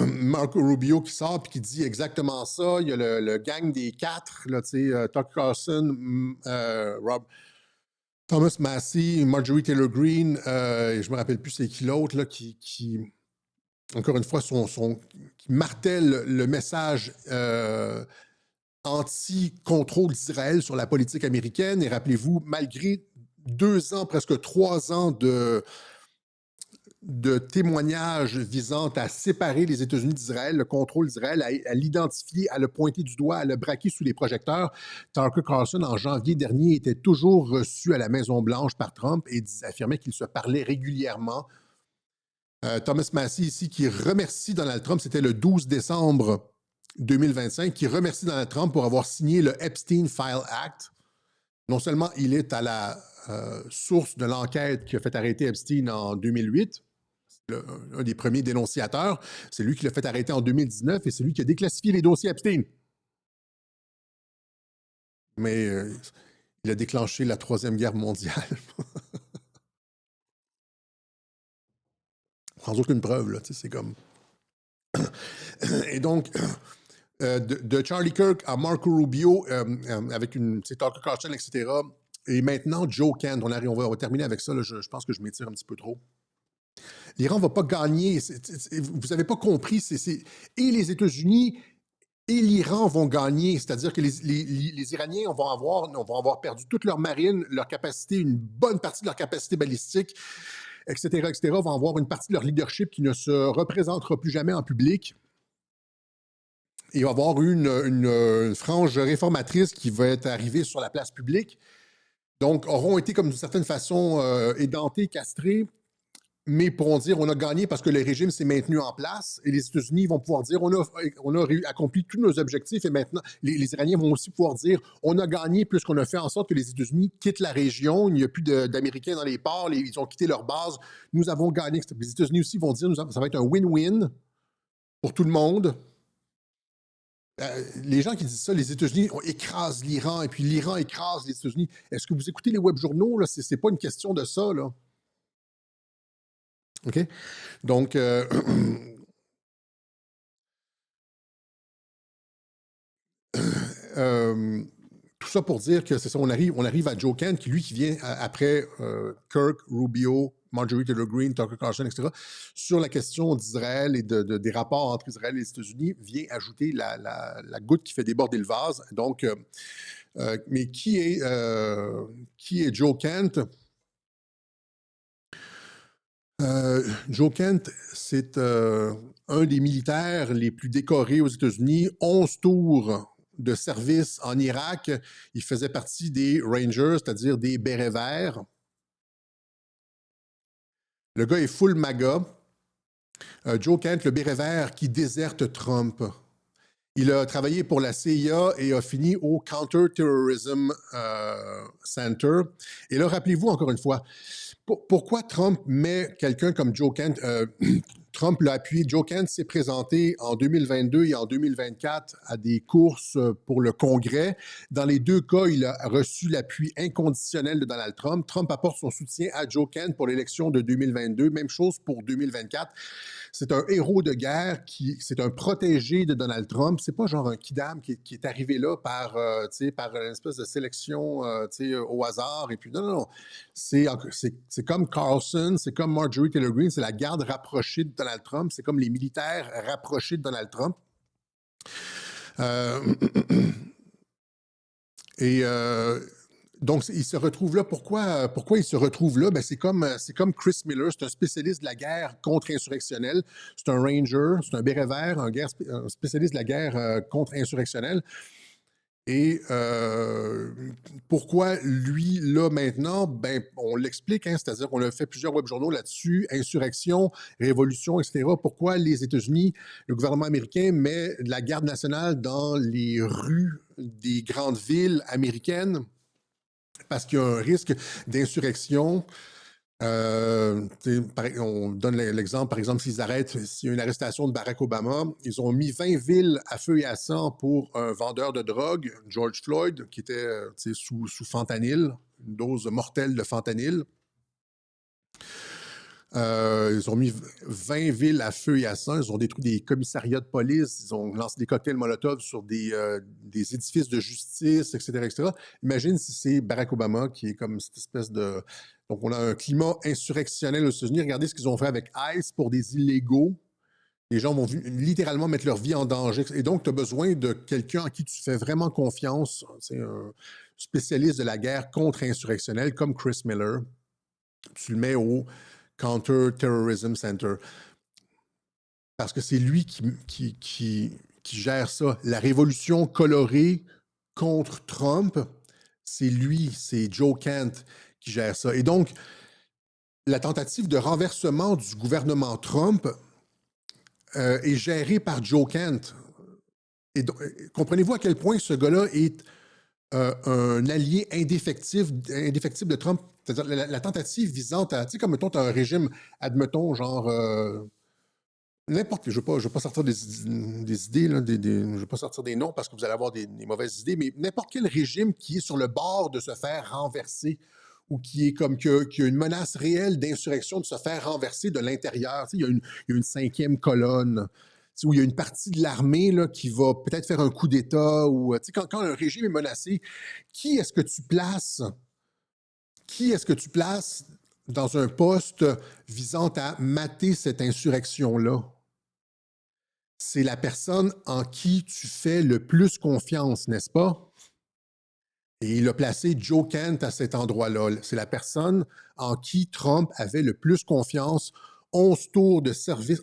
Marco Rubio qui sort et qui dit exactement ça. Il y a le gang des 4, là, Tucker Carlson, Thomas Massie, Marjorie Taylor Greene, je me rappelle plus c'est qui l'autre, là, qui encore une fois, qui martèle le message anti-contrôle d'Israël sur la politique américaine. Et rappelez-vous, malgré 2 ans, presque 3 ans de témoignages visant à séparer les États-Unis d'Israël, le contrôle d'Israël, à l'identifier, à le pointer du doigt, à le braquer sous les projecteurs, Tucker Carlson, en janvier dernier, était toujours reçu à la Maison-Blanche par Trump et affirmait qu'ils se parlaient régulièrement. Thomas Massie ici qui remercie Donald Trump, c'était le 12 décembre 2025, qui remercie Donald Trump pour avoir signé le Epstein File Act. Non seulement il est à la source de l'enquête qui a fait arrêter Epstein en 2008, un des premiers dénonciateurs, c'est lui qui l'a fait arrêter en 2019 et c'est lui qui a déclassifié les dossiers Epstein. Mais il a déclenché la Troisième Guerre mondiale. Sans aucune preuve, là, c'est comme... Et donc, de Charlie Kirk à Marco Rubio, avec Tucker Carlson, etc. Et maintenant, Joe Kent. On va terminer avec ça. Là, je pense que je m'étire un petit peu trop. L'Iran ne va pas gagner. Vous n'avez pas compris. Et les États-Unis et l'Iran vont gagner. C'est-à-dire que les Iraniens vont avoir perdu toute leur marine, leur capacité, une bonne partie de leur capacité balistique, etc., vont avoir une partie de leur leadership qui ne se représentera plus jamais en public. Et il va y avoir une frange réformatrice qui va être arrivée sur la place publique. Donc, auront été, comme d'une certaine façon, édentés, castrés, mais pourront dire on a gagné parce que le régime s'est maintenu en place. Et les États-Unis vont pouvoir dire on a accompli tous nos objectifs. Et maintenant, les Iraniens vont aussi pouvoir dire on a gagné puisqu'on a fait en sorte que les États-Unis quittent la région. Il n'y a plus d'Américains dans les ports. Ils ont quitté leur base. Nous avons gagné. Les États-Unis aussi vont dire ça va être un win-win pour tout le monde. Les gens qui disent ça, les États-Unis écrasent l'Iran et puis l'Iran écrase les États-Unis. Est-ce que vous écoutez les web journaux? Là? C'est pas une question de ça. Là. OK? Donc, tout ça pour dire que c'est ça, on arrive à Joe Kent, qui vient après Kirk, Rubio, Marjorie Taylor Greene, Tucker Carlson, etc., sur la question d'Israël et des rapports entre Israël et les États-Unis, vient ajouter la goutte qui fait déborder le vase. Donc, mais qui est Joe Kent? Joe Kent, c'est un des militaires les plus décorés aux États-Unis. 11 tours de service en Irak. Il faisait partie des Rangers, c'est-à-dire des bérets verts. Le gars est full MAGA. Joe Kent, le béret vert qui déserte Trump. Il a travaillé pour la CIA et a fini au Counter-Terrorism Center. Et là, rappelez-vous encore une fois, pourquoi Trump met quelqu'un comme Joe Kent? Trump l'a appuyé. Joe Kent s'est présenté en 2022 et en 2024 à des courses pour le Congrès. Dans les deux cas, il a reçu l'appui inconditionnel de Donald Trump. Trump apporte son soutien à Joe Kent pour l'élection de 2022. Même chose pour 2024. C'est un héros de guerre, c'est un protégé de Donald Trump. C'est pas genre un kidam qui est arrivé là par une espèce de sélection au hasard. Et puis, non. C'est comme Carlson, c'est comme Marjorie Taylor Greene, c'est la garde rapprochée de Donald Trump, c'est comme les militaires rapprochés de Donald Trump. Donc, il se retrouve là. Pourquoi il se retrouve là? Ben, c'est comme Chris Miller, c'est un spécialiste de la guerre contre-insurrectionnelle. C'est un ranger, c'est un béret vert, un spécialiste de la guerre contre-insurrectionnelle. Et pourquoi lui, là, maintenant? Ben, on l'explique, hein, c'est-à-dire qu'on a fait plusieurs webjournaux là-dessus, insurrection, révolution, etc. Pourquoi les États-Unis, le gouvernement américain met de la garde nationale dans les rues des grandes villes américaines? Parce qu'il y a un risque d'insurrection. On donne l'exemple, par exemple, s'il y a une arrestation de Barack Obama, ils ont mis 20 villes à feu et à sang pour un vendeur de drogue, George Floyd, qui était sous fentanyl, une dose mortelle de fentanyl. Ils ont mis 20 villes à feu et à sang. Ils ont détruit des commissariats de police. Ils ont lancé des cocktails Molotov sur des édifices de justice, etc., etc. Imagine si c'est Barack Obama qui est comme cette espèce de... Donc, on a un climat insurrectionnel aux États-Unis. Regardez ce qu'ils ont fait avec ICE pour des illégaux. Les gens vont littéralement mettre leur vie en danger. Et donc, tu as besoin de quelqu'un en qui tu fais vraiment confiance. C'est un spécialiste de la guerre contre-insurrectionnelle comme Chris Miller. Tu le mets au Counter-Terrorism Center. Parce que c'est lui qui gère ça. La révolution colorée contre Trump, c'est lui, c'est Joe Kent qui gère ça. Et donc, la tentative de renversement du gouvernement Trump est gérée par Joe Kent. Et comprenez-vous à quel point ce gars-là est un allié indéfectible de Trump? C'est-à-dire la tentative visant à, tu sais, comme mettons, tu as un régime, admettons, genre, n'importe, je ne veux pas sortir des idées, là, je ne veux pas sortir des noms parce que vous allez avoir des mauvaises idées, mais n'importe quel régime qui est sur le bord de se faire renverser ou qui est comme qui a une menace réelle d'insurrection de se faire renverser de l'intérieur. Tu sais, il y a une cinquième colonne, où il y a une partie de l'armée là, qui va peut-être faire un coup d'État. Ou quand un régime est menacé, qui est-ce que tu places? Qui est-ce que tu places dans un poste visant à mater cette insurrection-là? C'est la personne en qui tu fais le plus confiance, n'est-ce pas? Et il a placé Joe Kent à cet endroit-là. C'est la personne en qui Trump avait le plus confiance. 11 tours de service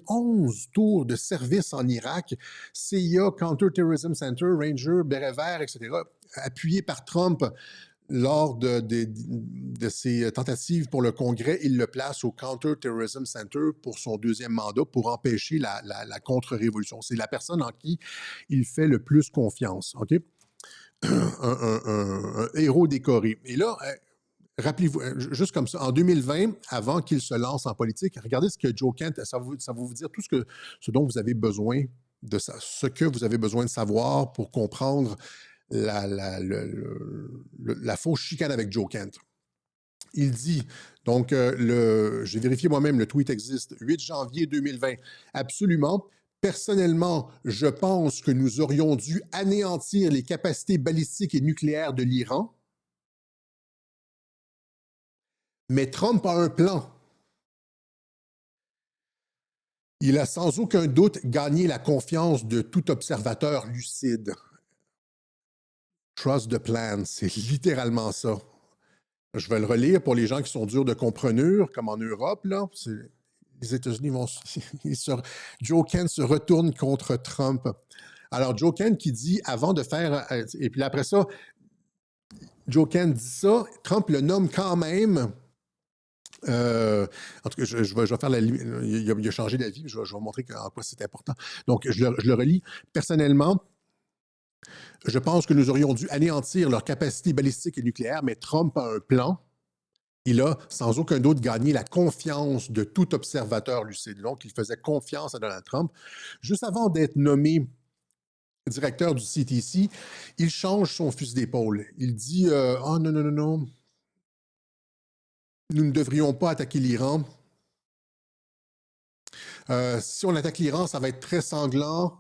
en Irak, CIA, Counter-Terrorism Center, Ranger, Béret vert, etc., appuyé par Trump lors de ses tentatives pour le Congrès. Il le place au Counter-Terrorism Center pour son deuxième mandat pour empêcher la contre-révolution. C'est la personne en qui il fait le plus confiance. OK? Un héros décoré. Et là, rappelez-vous, juste comme ça, en 2020, avant qu'il se lance en politique, regardez ce que Joe Kent, ça va vous dire tout ce dont vous avez besoin ce que vous avez besoin de savoir pour comprendre la fausse chicane avec Joe Kent. Il dit, donc, j'ai vérifié moi-même, le tweet existe, 8 janvier 2020, absolument. Personnellement, je pense que nous aurions dû anéantir les capacités balistiques et nucléaires de l'Iran. Mais Trump a un plan. Il a sans aucun doute gagné la confiance de tout observateur lucide. Trust the plan, c'est littéralement ça. Je vais le relire pour les gens qui sont durs de comprenure, comme en Europe, là. Les États-Unis Joe Kent se retourne contre Trump. Alors, Joe Ken qui dit, avant de faire... et puis après ça, Joe Ken dit ça, Trump le nomme quand même... en tout cas, je vais faire il a changé d'avis, je vais vous montrer en quoi c'est important. Donc, je le relis. Personnellement, je pense que nous aurions dû anéantir leur capacité balistique et nucléaire, mais Trump a un plan. Il a, sans aucun doute, gagné la confiance de tout observateur lucide. Donc, il faisait confiance à Donald Trump. Juste avant d'être nommé directeur du CTC, il change son fusil d'épaule. Il dit oh non, non, non, non, nous ne devrions pas attaquer l'Iran. Si on attaque l'Iran, ça va être très sanglant.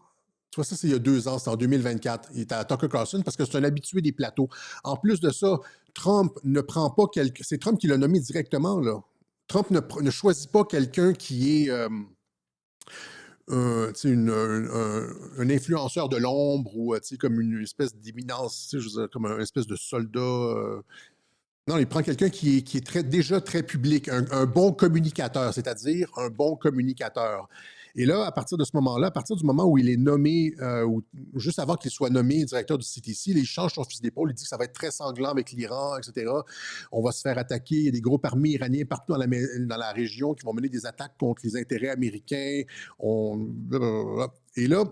Tu vois, ça, c'est il y a 2 ans, c'est en 2024. Il était à Tucker Carlson parce que c'est un habitué des plateaux. En plus de ça, Trump ne prend pas quelqu'un. C'est Trump qui l'a nommé directement, là. Trump ne choisit pas quelqu'un qui est un influenceur de l'ombre ou comme une espèce d'éminence, comme une espèce de soldat. Non, il prend quelqu'un qui est déjà très public, un bon communicateur, c'est-à-dire un bon communicateur. Et là, à partir de ce moment-là, à partir du moment où il est nommé, ou juste avant qu'il soit nommé directeur du CTC, il change son fusil d'épaule, il dit que ça va être très sanglant avec l'Iran, etc. On va se faire attaquer, il y a des groupes armés iraniens partout dans la région qui vont mener des attaques contre les intérêts américains. Et là,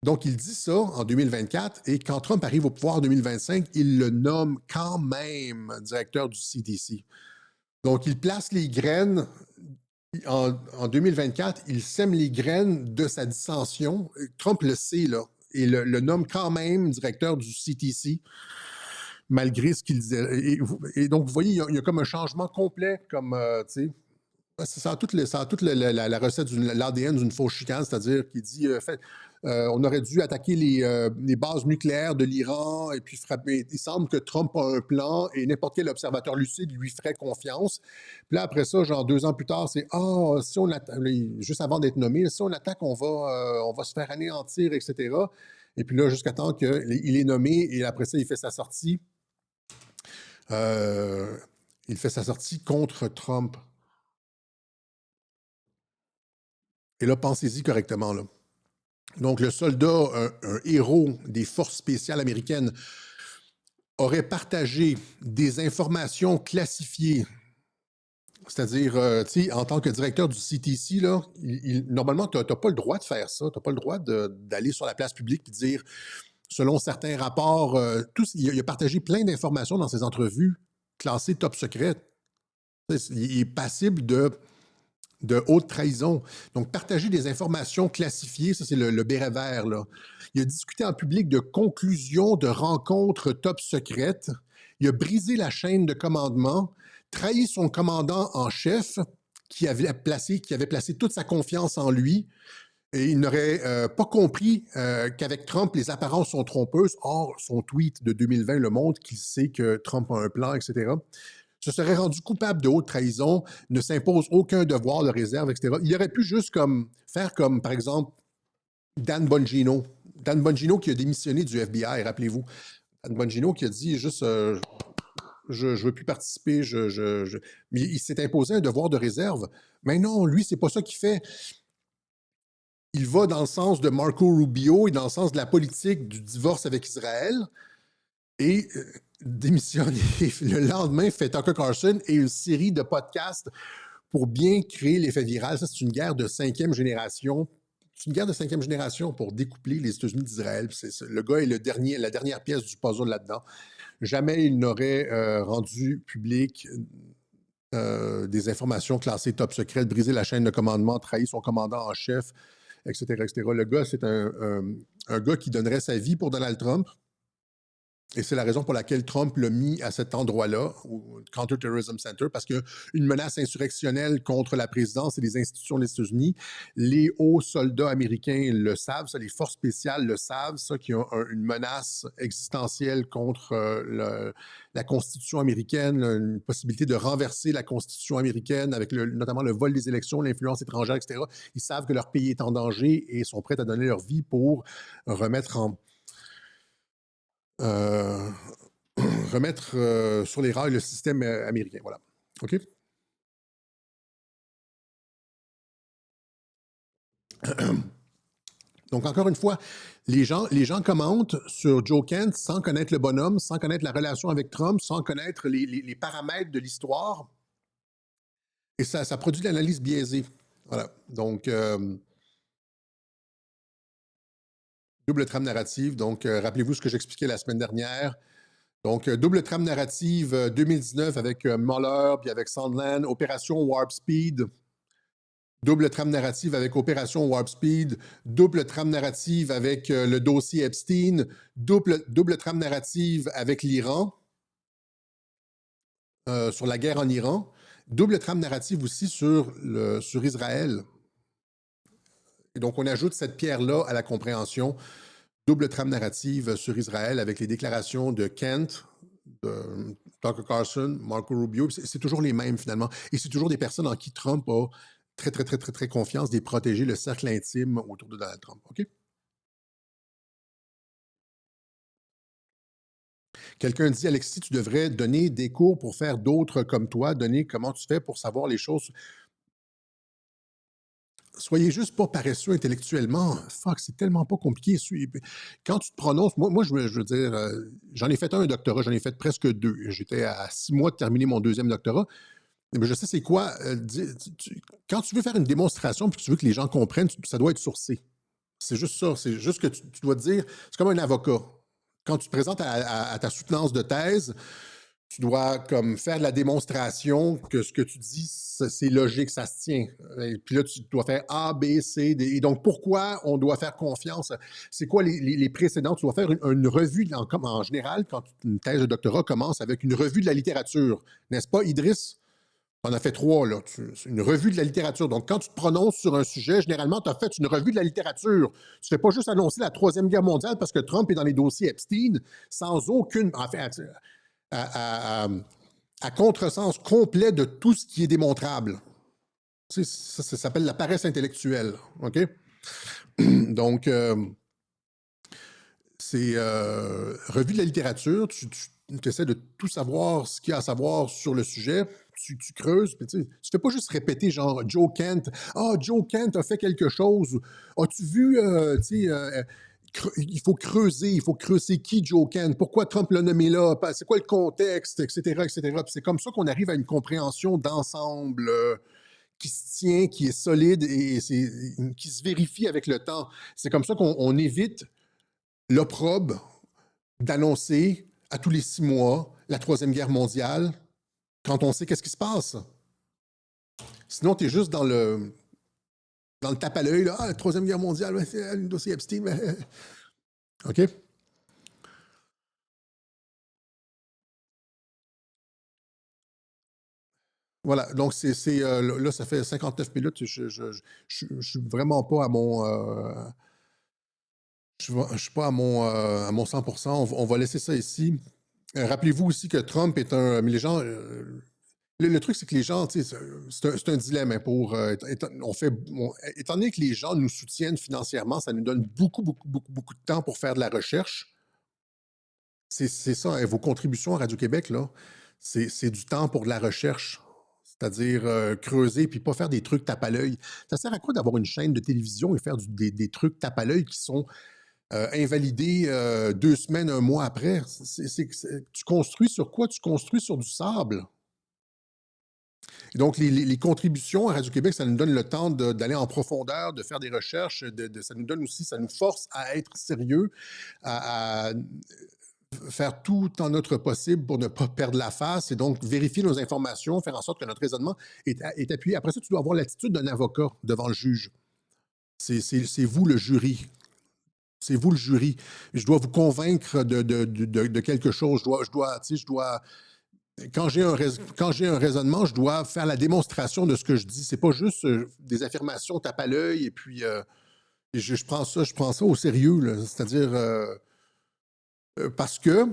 donc, il dit ça en 2024, et quand Trump arrive au pouvoir en 2025, il le nomme quand même directeur du CDC. Donc, il place les graines, en 2024, il sème les graines de sa dissension. Trump le sait, là, et le nomme quand même directeur du CTC, malgré ce qu'il disait. Et donc, vous voyez, il y a comme un changement complet, comme, tu sais, ça a toute la recette, l'ADN d'une fausse chicane, c'est-à-dire qu'il dit on aurait dû attaquer les bases nucléaires de l'Iran et puis frapper. Il semble que Trump a un plan et n'importe quel observateur lucide lui ferait confiance. Puis là, après ça, genre 2 ans plus tard, c'est si on attaque, juste avant d'être nommé, si on attaque, on va se faire anéantir, etc. Et puis là, jusqu'à temps qu'il est nommé et après ça, il fait sa sortie. Il fait sa sortie contre Trump. Et là, pensez-y correctement, là. Donc, le soldat, un héros des forces spéciales américaines, aurait partagé des informations classifiées. C'est-à-dire, tu sais, en tant que directeur du CTC, là, normalement, tu n'as pas le droit de faire ça. Tu n'as pas le droit d'aller sur la place publique et dire, selon certains rapports, il a partagé plein d'informations dans ses entrevues classées top secret. Il est passible de haute trahison. Donc, partager des informations classifiées, ça, c'est le béret vert, là. Il a discuté en public de conclusions de rencontres top secrètes. Il a brisé la chaîne de commandement, trahi son commandant en chef qui avait placé toute sa confiance en lui. Et il n'aurait pas compris qu'avec Trump, les apparences sont trompeuses. Or, son tweet de 2020 le montre qu'il sait que Trump a un plan, etc. Se serait rendu coupable de haute trahison, ne s'impose aucun devoir de réserve, etc. Il aurait pu juste faire comme, par exemple, Dan Bongino. Dan Bongino qui a démissionné du FBI, rappelez-vous. Dan Bongino qui a dit juste je ne veux plus participer, mais il s'est imposé un devoir de réserve. Mais non, lui, c'est pas ça qu'il fait. Il va dans le sens de Marco Rubio et dans le sens de la politique du divorce avec Israël. Et démissionné le lendemain, fait Tucker Carlson et une série de podcasts pour bien créer l'effet viral. Ça, c'est une guerre de 5e génération. C'est une guerre de 5e génération pour découpler les États-Unis d'Israël. Le gars est la dernière pièce du puzzle là-dedans. Jamais il n'aurait rendu public des informations classées top secret, brisé la chaîne de commandement, trahi son commandant en chef, etc., etc. Le gars, c'est un gars qui donnerait sa vie pour Donald Trump. Et c'est la raison pour laquelle Trump l'a mis à cet endroit-là, au Counterterrorism Center, parce qu'il y a une menace insurrectionnelle contre la présidence et les institutions des États-Unis. Les hauts soldats américains le savent, ça, les forces spéciales le savent, ça, qu'il y a une menace existentielle contre la Constitution américaine, une possibilité de renverser la Constitution américaine avec notamment le vol des élections, l'influence étrangère, etc. Ils savent que leur pays est en danger et sont prêts à donner leur vie pour remettre sur les rails le système américain. Voilà. OK? Donc, encore une fois, les gens commentent sur Joe Kent sans connaître le bonhomme, sans connaître la relation avec Trump, sans connaître les paramètres de l'histoire. Et ça produit de l'analyse biaisée. Voilà. Donc, double trame narrative. Donc, rappelez-vous ce que j'expliquais la semaine dernière. Donc, double trame narrative 2019 avec Mueller puis avec Sondland, Opération Warp Speed. Double trame narrative avec Opération Warp Speed, double trame narrative avec le dossier Epstein, double trame narrative avec l'Iran, sur la guerre en Iran, double trame narrative aussi sur Israël. Et donc, on ajoute cette pierre-là à la compréhension. Double trame narrative sur Israël avec les déclarations de Kent, de Tucker Carlson, Marco Rubio. C'est toujours les mêmes, finalement. Et c'est toujours des personnes en qui Trump a très, très, très, très, très confiance de protéger le cercle intime autour de Donald Trump. OK? Quelqu'un dit, Alexis, tu devrais donner des cours pour faire d'autres comme toi, donner comment tu fais pour savoir les choses. Soyez juste pas paresseux intellectuellement. Fuck, c'est tellement pas compliqué. Quand tu te prononces, moi je veux dire, j'en ai fait un doctorat, j'en ai fait presque 2. J'étais à 6 mois de terminer mon 2e doctorat. Mais je sais c'est quoi. Quand tu veux faire une démonstration puis que tu veux que les gens comprennent, ça doit être sourcé. C'est juste ça. C'est juste que tu dois te dire, c'est comme un avocat. Quand tu te présentes à ta soutenance de thèse, tu dois comme faire de la démonstration que ce que tu dis, c'est logique, ça se tient. Et puis là, tu dois faire A, B, C, D. Et donc, pourquoi on doit faire confiance? C'est quoi les précédents? Tu dois faire une revue, en général, quand une thèse de doctorat commence avec une revue de la littérature. N'est-ce pas, Idriss? On a fait 3, là. C'est une revue de la littérature. Donc, quand tu te prononces sur un sujet, généralement, tu as fait une revue de la littérature. Tu ne fais pas juste annoncer la Troisième Guerre mondiale parce que Trump est dans les dossiers Epstein sans aucune... En fait, à contresens complet de tout ce qui est démontrable. Tu sais, ça s'appelle la paresse intellectuelle. OK? Donc, c'est revue de la littérature. Tu essaies de tout savoir, ce qu'il y a à savoir sur le sujet. Tu creuses. Puis tu fais pas juste répéter genre Joe Kent. Ah, Joe Kent a fait quelque chose. As-tu vu, il faut creuser, C'est qui Joe Kent? Pourquoi Trump l'a nommé là? C'est quoi le contexte? Etc., etc. Puis c'est comme ça qu'on arrive à une compréhension d'ensemble qui se tient, qui est solide et qui se vérifie avec le temps. C'est comme ça qu'on évite l'opprobre d'annoncer à tous les 6 mois la Troisième Guerre mondiale quand on sait qu'est-ce qui se passe. Sinon, tu es juste dans le tape à l'œil, là, la Troisième Guerre mondiale, c'est le dossier Epstein. OK? Voilà, donc là, ça fait 59 minutes. Je suis vraiment pas à mon... je suis pas à mon 100%. On va laisser ça ici. Rappelez-vous aussi que Trump est un... Mais les gens... le truc, c'est que les gens, c'est un dilemme hein, étant donné que les gens nous soutiennent financièrement, ça nous donne beaucoup, beaucoup, beaucoup, beaucoup de temps pour faire de la recherche. C'est ça, hein, vos contributions à Radio-Québec, là, c'est du temps pour de la recherche. C'est-à-dire creuser puis pas faire des trucs tape à l'œil. Ça sert à quoi d'avoir une chaîne de télévision et faire des trucs tape à l'œil qui sont invalidés 2 semaines, 1 mois après? Tu construis sur quoi? Tu construis sur du sable. Et donc, les contributions à Radio-Québec, ça nous donne le temps d'aller en profondeur, de faire des recherches, ça nous donne aussi, ça nous force à être sérieux, à faire tout en notre possible pour ne pas perdre la face et donc vérifier nos informations, faire en sorte que notre raisonnement est appuyé. Après ça, tu dois avoir l'attitude d'un avocat devant le juge. C'est vous le jury. C'est vous le jury. Je dois vous convaincre de quelque chose. Quand j'ai un raisonnement, je dois faire la démonstration de ce que je dis. C'est pas juste des affirmations tape à l'œil et puis je prends ça au sérieux. C'est-à-dire parce que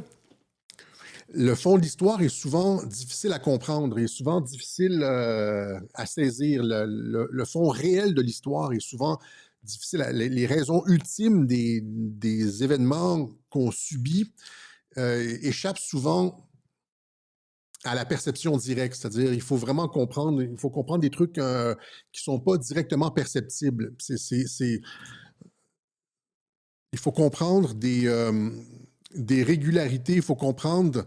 le fond de l'histoire est souvent difficile à comprendre, est souvent difficile à saisir. Le fond réel de l'histoire est souvent difficile. Les raisons ultimes des événements qu'on subit échappent souvent à la perception directe. C'est-à-dire, il faut vraiment comprendre, des trucs qui ne sont pas directement perceptibles. il faut comprendre des régularités, il faut comprendre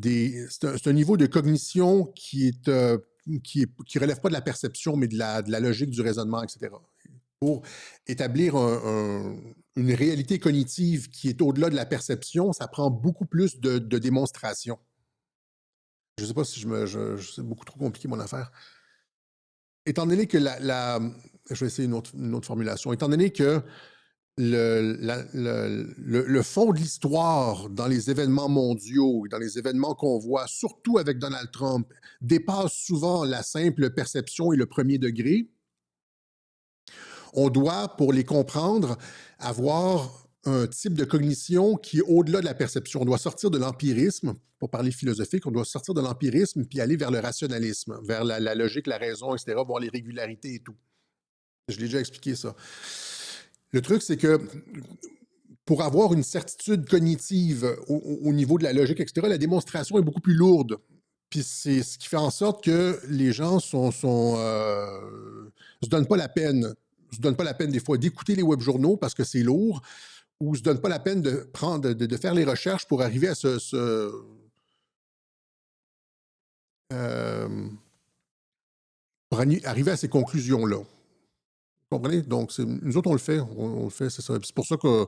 c'est un niveau de cognition qui relève pas de la perception, mais de la logique, du raisonnement, etc. Pour établir une réalité cognitive qui est au-delà de la perception, ça prend beaucoup plus de démonstration. Je ne sais pas si c'est beaucoup trop compliqué mon affaire. Étant donné que je vais essayer une autre formulation. Étant donné que le fond de l'histoire dans les événements mondiaux, dans les événements qu'on voit, surtout avec Donald Trump, dépasse souvent la simple perception et le premier degré, on doit, pour les comprendre, avoir un type de cognition qui est au-delà de la perception. On doit sortir de l'empirisme, pour parler philosophique, on doit sortir de l'empirisme puis aller vers le rationalisme, vers la logique, la raison, etc., voir les régularités et tout. Je l'ai déjà expliqué ça. Le truc, c'est que pour avoir une certitude cognitive au niveau de la logique, etc., la démonstration est beaucoup plus lourde. Puis c'est ce qui fait en sorte que les gens se donnent pas la peine. Se donnent pas la peine des fois d'écouter les web-journaux parce que c'est lourd, ou se donnent pas la peine de faire les recherches pour arriver à arriver à ces conclusions-là. Vous comprenez? Donc, nous autres, on le fait. On le fait, c'est ça. C'est pour ça que,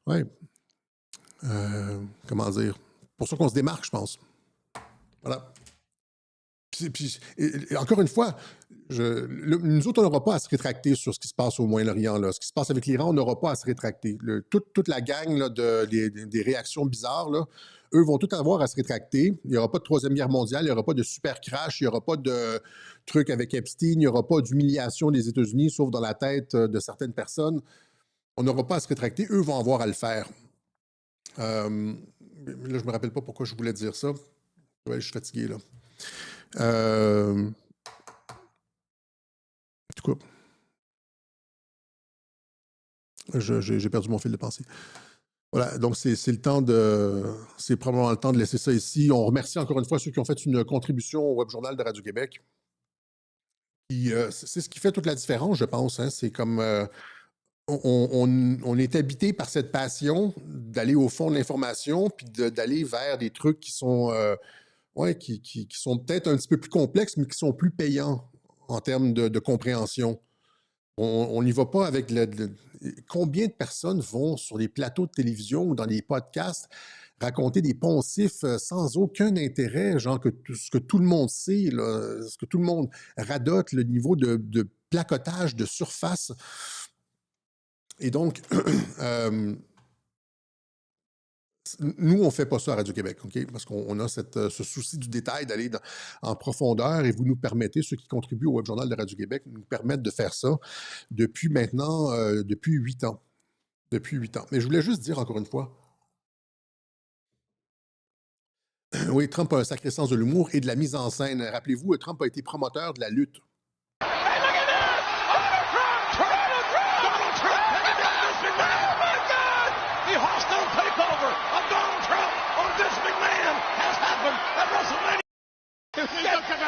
ouais, comment dire? Pour ça qu'on se démarque, je pense. Voilà. Et encore une fois, nous autres, on n'aura pas à se rétracter sur ce qui se passe au Moyen-Orient. Ce qui se passe avec l'Iran, on n'aura pas à se rétracter. Toute la gang là, des réactions bizarres, là, eux vont tout avoir à se rétracter. Il n'y aura pas de Troisième Guerre mondiale, il n'y aura pas de super crash, il n'y aura pas de truc avec Epstein, il n'y aura pas d'humiliation des États-Unis, sauf dans la tête de certaines personnes. On n'aura pas à se rétracter. Eux vont avoir à le faire. Là, je ne me rappelle pas pourquoi je voulais dire ça. Ouais, je suis fatigué, là. En tout cas, j'ai perdu mon fil de pensée. Voilà, donc c'est probablement le temps de laisser ça ici. On remercie encore une fois ceux qui ont fait une contribution au Web Journal de Radio-Québec. C'est ce qui fait toute la différence, je pense. Hein. C'est comme on est habité par cette passion d'aller au fond de l'information, puis d'aller vers des trucs qui sont qui sont peut-être un petit peu plus complexes, mais qui sont plus payants en termes de compréhension. On n'y va pas avec combien de personnes vont sur les plateaux de télévision ou dans les podcasts raconter des poncifs sans aucun intérêt, genre ce que tout le monde sait, là, ce que tout le monde radote, le niveau de placotage de surface. Et donc, nous, on ne fait pas ça à Radio-Québec, OK? Parce qu'on a ce souci du détail, d'aller en profondeur, et vous nous permettez, ceux qui contribuent au Web Journal de Radio-Québec, nous permettent de faire ça depuis maintenant, depuis 8 ans. Depuis 8 ans. Mais je voulais juste dire, encore une fois, oui, Trump a un sacré sens de l'humour et de la mise en scène. Rappelez-vous, Trump a été promoteur de la lutte.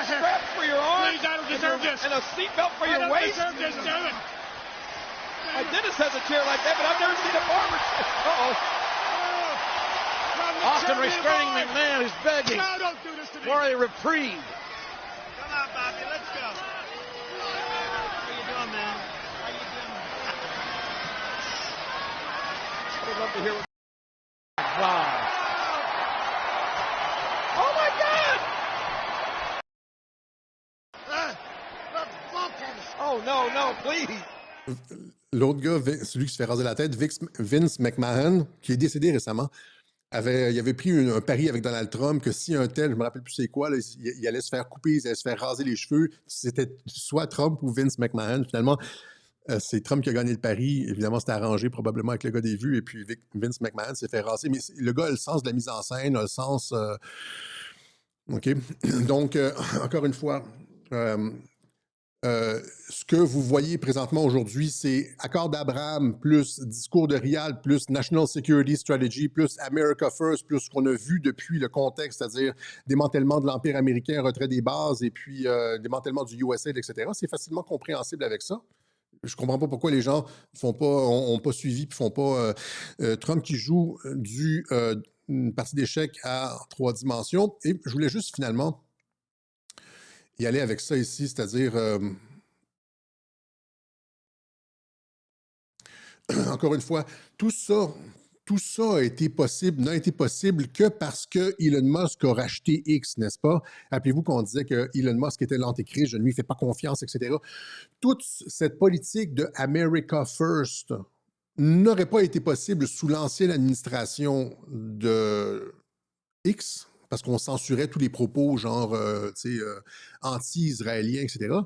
Strap for your arms. Please, I don't deserve this. And a seatbelt for your waist. I don't deserve this, damn it. Dennis has a chair like that, but I've never seen a farmer. Austin restraining McMahon, who's begging No, don't do this to me. for a reprieve. Come on, Bobby, let's go. How you doing, man? How you doing? I'd love to hear what... Wow. Oh, my God! Oh, no, please. L'autre gars, celui qui se fait raser la tête, Vince McMahon, qui est décédé récemment, il avait pris un pari avec Donald Trump que si un tel, je me rappelle plus c'est quoi, là, il allait se faire couper, il allait se faire raser les cheveux. C'était soit Trump ou Vince McMahon. Finalement, c'est Trump qui a gagné le pari. Évidemment, c'était arrangé probablement avec le gars des vues. Et puis Vince McMahon s'est fait raser. Mais le gars a le sens de la mise en scène, a le sens... OK? Donc, encore une fois... ce que vous voyez présentement aujourd'hui, c'est accord d'Abraham plus discours de Riyad plus National Security Strategy plus America First plus ce qu'on a vu depuis le contexte, c'est-à-dire démantèlement de l'Empire américain, retrait des bases et puis démantèlement du USAID, etc. C'est facilement compréhensible avec ça. Je comprends pas pourquoi les gens ont pas suivi puis font pas Trump qui joue une partie d'échecs à 3 dimensions. Et je voulais juste finalement y aller avec ça ici, c'est-à-dire encore une fois, tout ça, tout ça n'a été possible que parce que Elon Musk a racheté X, n'est-ce pas? Rappelez-vous qu'on disait que Elon Musk était l'antéchrist, je ne lui fais pas confiance, etc. Toute cette politique de America First n'aurait pas été possible sous l'ancienne administration de X, parce qu'on censurait tous les propos genre anti-israéliens, etc.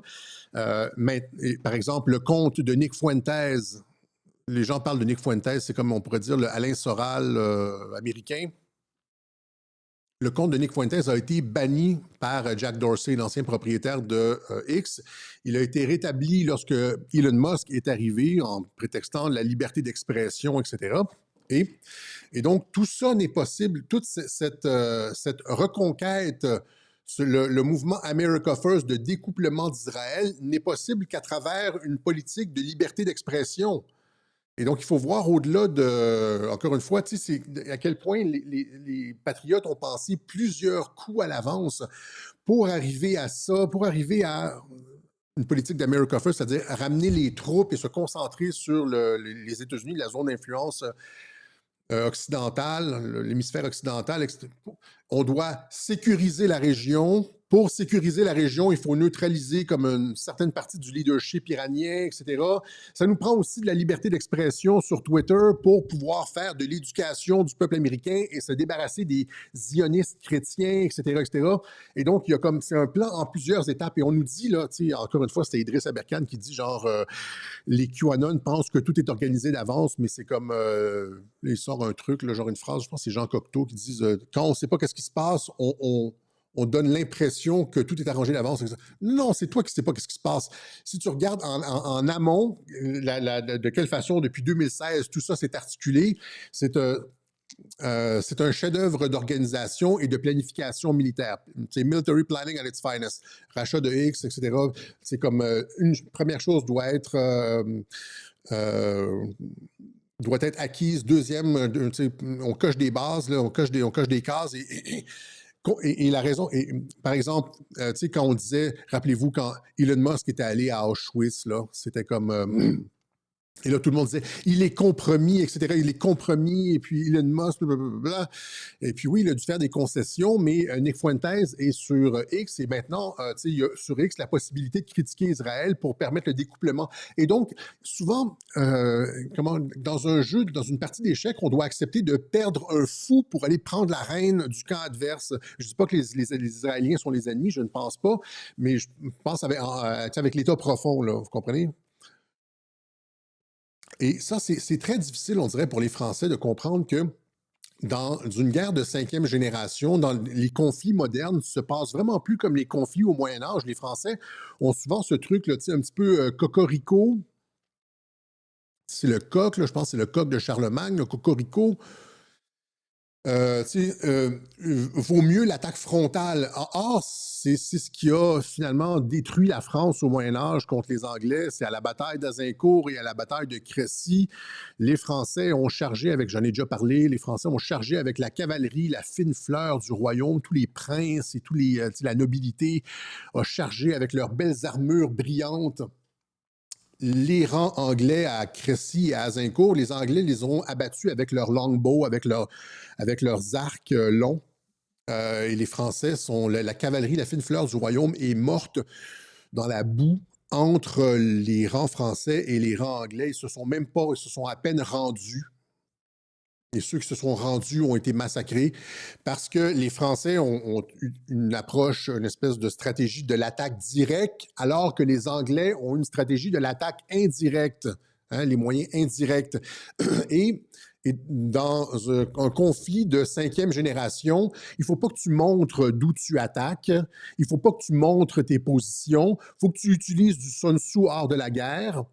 Par exemple, le compte de Nick Fuentes, les gens parlent de Nick Fuentes, c'est comme on pourrait dire le Alain Soral américain. Le compte de Nick Fuentes a été banni par Jack Dorsey, l'ancien propriétaire de X. Il a été rétabli lorsque Elon Musk est arrivé en prétextant la liberté d'expression, etc. Et donc, tout ça n'est possible. Toute cette reconquête, le mouvement America First de découplement d'Israël n'est possible qu'à travers une politique de liberté d'expression. Et donc, il faut voir au-delà de, encore une fois, tu sais, c'est à quel point les patriotes ont pensé plusieurs coups à l'avance pour arriver à ça, pour arriver à une politique d'America First, c'est-à-dire ramener les troupes et se concentrer sur les États-Unis, la zone d'influence occidentale, l'hémisphère occidental. On doit sécuriser la région. Pour sécuriser la région, il faut neutraliser comme une certaine partie du leadership iranien, etc. Ça nous prend aussi de la liberté d'expression sur Twitter pour pouvoir faire de l'éducation du peuple américain et se débarrasser des zionistes chrétiens, etc., etc. Et donc, il y a comme, c'est un plan en plusieurs étapes. Et on nous dit, là, tu sais, encore une fois, c'était Idriss Aberkan qui dit genre, les QAnon pensent que tout est organisé d'avance, mais c'est comme, il sort un truc, là, genre une phrase, je pense que c'est Jean Cocteau qui dit, quand on ne sait pas qu'est-ce qui se passe, on donne l'impression que tout est arrangé d'avance. Non, c'est toi qui ne sais pas ce qui se passe. Si tu regardes en amont, de quelle façon, depuis 2016, tout ça s'est articulé, c'est un chef-d'œuvre d'organisation et de planification militaire. C'est military planning at its finest. Rachat de X, etc. C'est comme une première chose doit être acquise. Deuxième, on coche des bases, là, on coche des cases et la raison, par exemple, tu sais, quand on disait, rappelez-vous, quand Elon Musk était allé à Auschwitz, là, c'était comme... et là, tout le monde disait, il est compromis, etc. Il est compromis, et puis Elon Musk, blablabla. Et puis oui, il a dû faire des concessions, mais Nick Fuentes est sur X, et maintenant, tu sais, il y a sur X la possibilité de critiquer Israël pour permettre le découplement. Et donc, souvent, dans un jeu, dans une partie d'échecs, on doit accepter de perdre un fou pour aller prendre la reine du camp adverse. Je ne dis pas que les Israéliens sont les ennemis, je ne pense pas, mais je pense avec l'État profond, là, vous comprenez? Et ça, c'est très difficile, on dirait, pour les Français de comprendre que dans une guerre de 5e génération, dans les conflits modernes, se passent vraiment plus comme les conflits au Moyen Âge. Les Français ont souvent ce truc, là, tu sais, un petit peu cocorico. C'est le coq, là, je pense que c'est le coq de Charlemagne, le cocorico. Vaut mieux l'attaque frontale. Or, c'est ce qui a finalement détruit la France au Moyen Âge contre les Anglais. C'est à la bataille d'Azincourt et à la bataille de Crécy. Les Français ont chargé avec, j'en ai déjà parlé, les Français ont chargé avec la cavalerie, la fine fleur du royaume, tous les princes et la nobilité a chargé avec leurs belles armures brillantes. Les rangs anglais à Crécy et à Azincourt, les Anglais les ont abattus avec leurs longbows, avec leurs arcs longs. Et les Français sont... La cavalerie, la fine fleur du royaume est morte dans la boue entre les rangs français et les rangs anglais. Ils se sont à peine rendus. Et ceux qui se sont rendus ont été massacrés parce que les Français ont eu une approche, une espèce de stratégie de l'attaque directe, alors que les Anglais ont une stratégie de l'attaque indirecte, hein, les moyens indirects. Et dans un conflit de 5e génération, il ne faut pas que tu montres d'où tu attaques, il ne faut pas que tu montres tes positions, il faut que tu utilises du Sun Tzu hors de la guerre.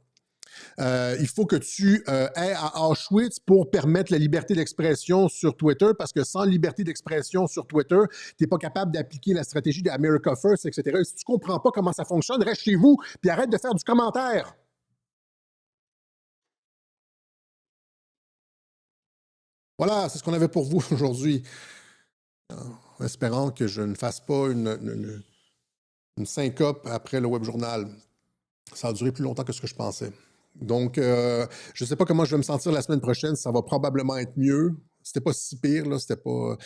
Il faut que tu ailles à Auschwitz pour permettre la liberté d'expression sur Twitter, parce que sans liberté d'expression sur Twitter, tu n'es pas capable d'appliquer la stratégie d'America First, etc. Et si tu ne comprends pas comment ça fonctionne, reste chez vous puis arrête de faire du commentaire. Voilà, c'est ce qu'on avait pour vous aujourd'hui. En espérant que je ne fasse pas une syncope après le web journal. Ça a duré plus longtemps que ce que je pensais. Donc, je ne sais pas comment je vais me sentir la semaine prochaine. Ça va probablement être mieux. C'était pas si pire, là. C'était pas.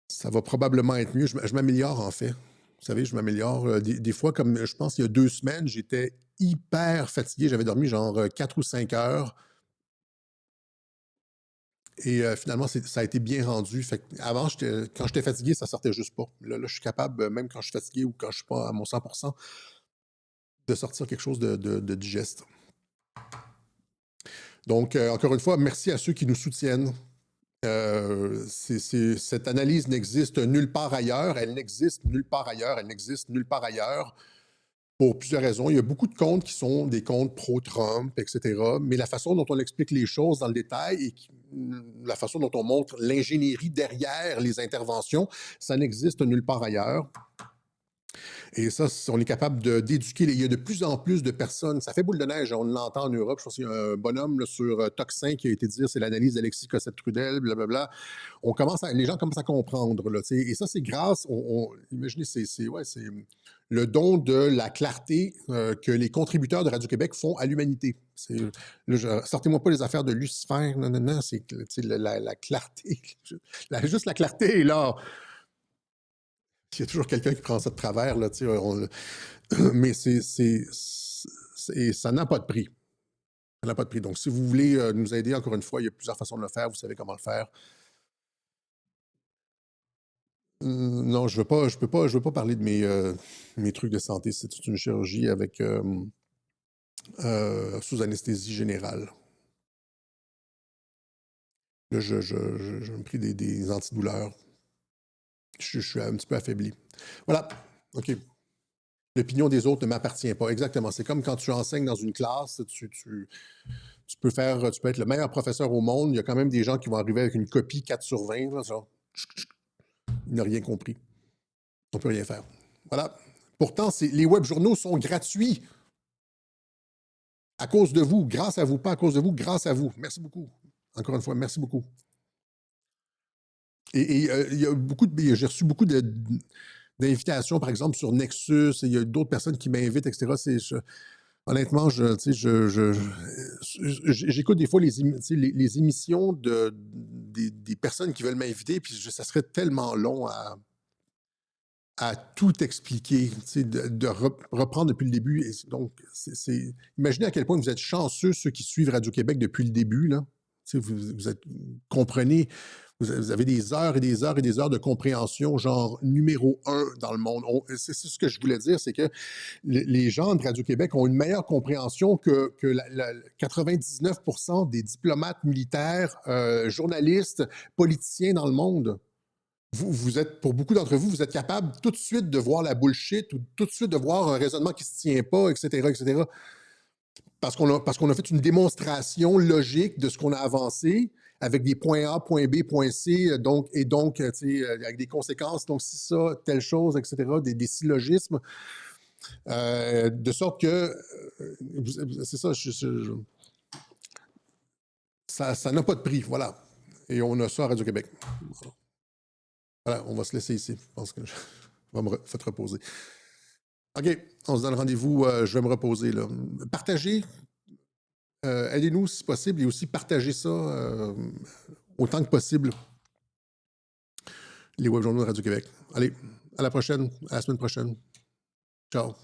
Ça va probablement être mieux. Je m'améliore, en fait. Vous savez, je m'améliore. Des fois, comme je pense il y a 2 semaines, j'étais hyper fatigué. J'avais dormi genre 4 ou 5 heures. Et finalement, ça a été bien rendu. Fait avant, quand j'étais fatigué, ça sortait juste pas. Là, je suis capable, même quand je suis fatigué ou quand je suis pas à mon 100%, de sortir quelque chose de digeste. Donc, encore une fois, merci à ceux qui nous soutiennent. Cette analyse n'existe nulle part ailleurs. Elle n'existe nulle part ailleurs. Elle n'existe nulle part ailleurs pour plusieurs raisons. Il y a beaucoup de comptes qui sont des comptes pro-Trump, etc. Mais la façon dont on explique les choses dans le détail et la façon dont on montre l'ingénierie derrière les interventions, ça n'existe nulle part ailleurs. Et ça, on est capable d'éduquer. Il y a de plus en plus de personnes. Ça fait boule de neige. On l'entend en Europe. Je pense qu'il y a un bonhomme là, sur Toxin qui a été dire c'est l'analyse d'Alexis Cossette-Trudel, blablabla. Les gens commencent à comprendre. Là, et ça, c'est grâce. Imaginez, c'est le don de la clarté que les contributeurs de Radio-Québec font à l'humanité. Sortez-moi pas les affaires de Lucifer. Non, non, non. C'est la clarté. Juste la clarté est là. Il y a toujours quelqu'un qui prend ça de travers, là, mais ça n'a pas de prix. Ça n'a pas de prix. Donc, si vous voulez nous aider, encore une fois, il y a plusieurs façons de le faire. Vous savez comment le faire. Non, je veux pas parler de mes trucs de santé. C'est une chirurgie avec sous anesthésie générale. Là, je me pris des antidouleurs. Je suis un petit peu affaibli. Voilà. OK. L'opinion des autres ne m'appartient pas. Exactement. C'est comme quand tu enseignes dans une classe, tu peux être le meilleur professeur au monde. Il y a quand même des gens qui vont arriver avec une copie 4 sur 20. Là, genre, il n'a rien compris. On ne peut rien faire. Voilà. Pourtant, les web journaux sont gratuits. À cause de vous, grâce à vous, pas à cause de vous, grâce à vous. Merci beaucoup. Encore une fois, merci beaucoup. Et il y a j'ai reçu beaucoup d'invitations, par exemple, sur Nexus. Il y a d'autres personnes qui m'invitent, etc. Honnêtement, j'écoute des fois les émissions des personnes qui veulent m'inviter, puis ça serait tellement long à tout expliquer, de reprendre depuis le début. Et donc, imaginez à quel point vous êtes chanceux, ceux qui suivent Radio-Québec depuis le début, là. Comprenez, vous avez des heures et des heures et des heures de compréhension, genre numéro 1 dans le monde. C'est ce que je voulais dire, c'est que les gens de Radio-Québec ont une meilleure compréhension que 99% des diplomates militaires, journalistes, politiciens dans le monde. Vous êtes, pour beaucoup d'entre vous, vous êtes capable tout de suite de voir la bullshit ou tout de suite de voir un raisonnement qui ne se tient pas, etc., etc. Parce qu'on a fait une démonstration logique de ce qu'on a avancé avec des points A, point B, point C, avec des conséquences, donc si ça, telle chose, etc., des syllogismes, de sorte que, c'est ça, ça n'a pas de prix, voilà. Et on a ça à Radio-Québec. Voilà, on va se laisser ici. Je pense que je vais me faire reposer. OK, on se donne rendez-vous. Je vais me reposer, là. Partagez. Aidez-nous si possible et aussi partagez ça autant que possible. Les web journaux de Radio-Québec. Allez, à la prochaine, à la semaine prochaine. Ciao.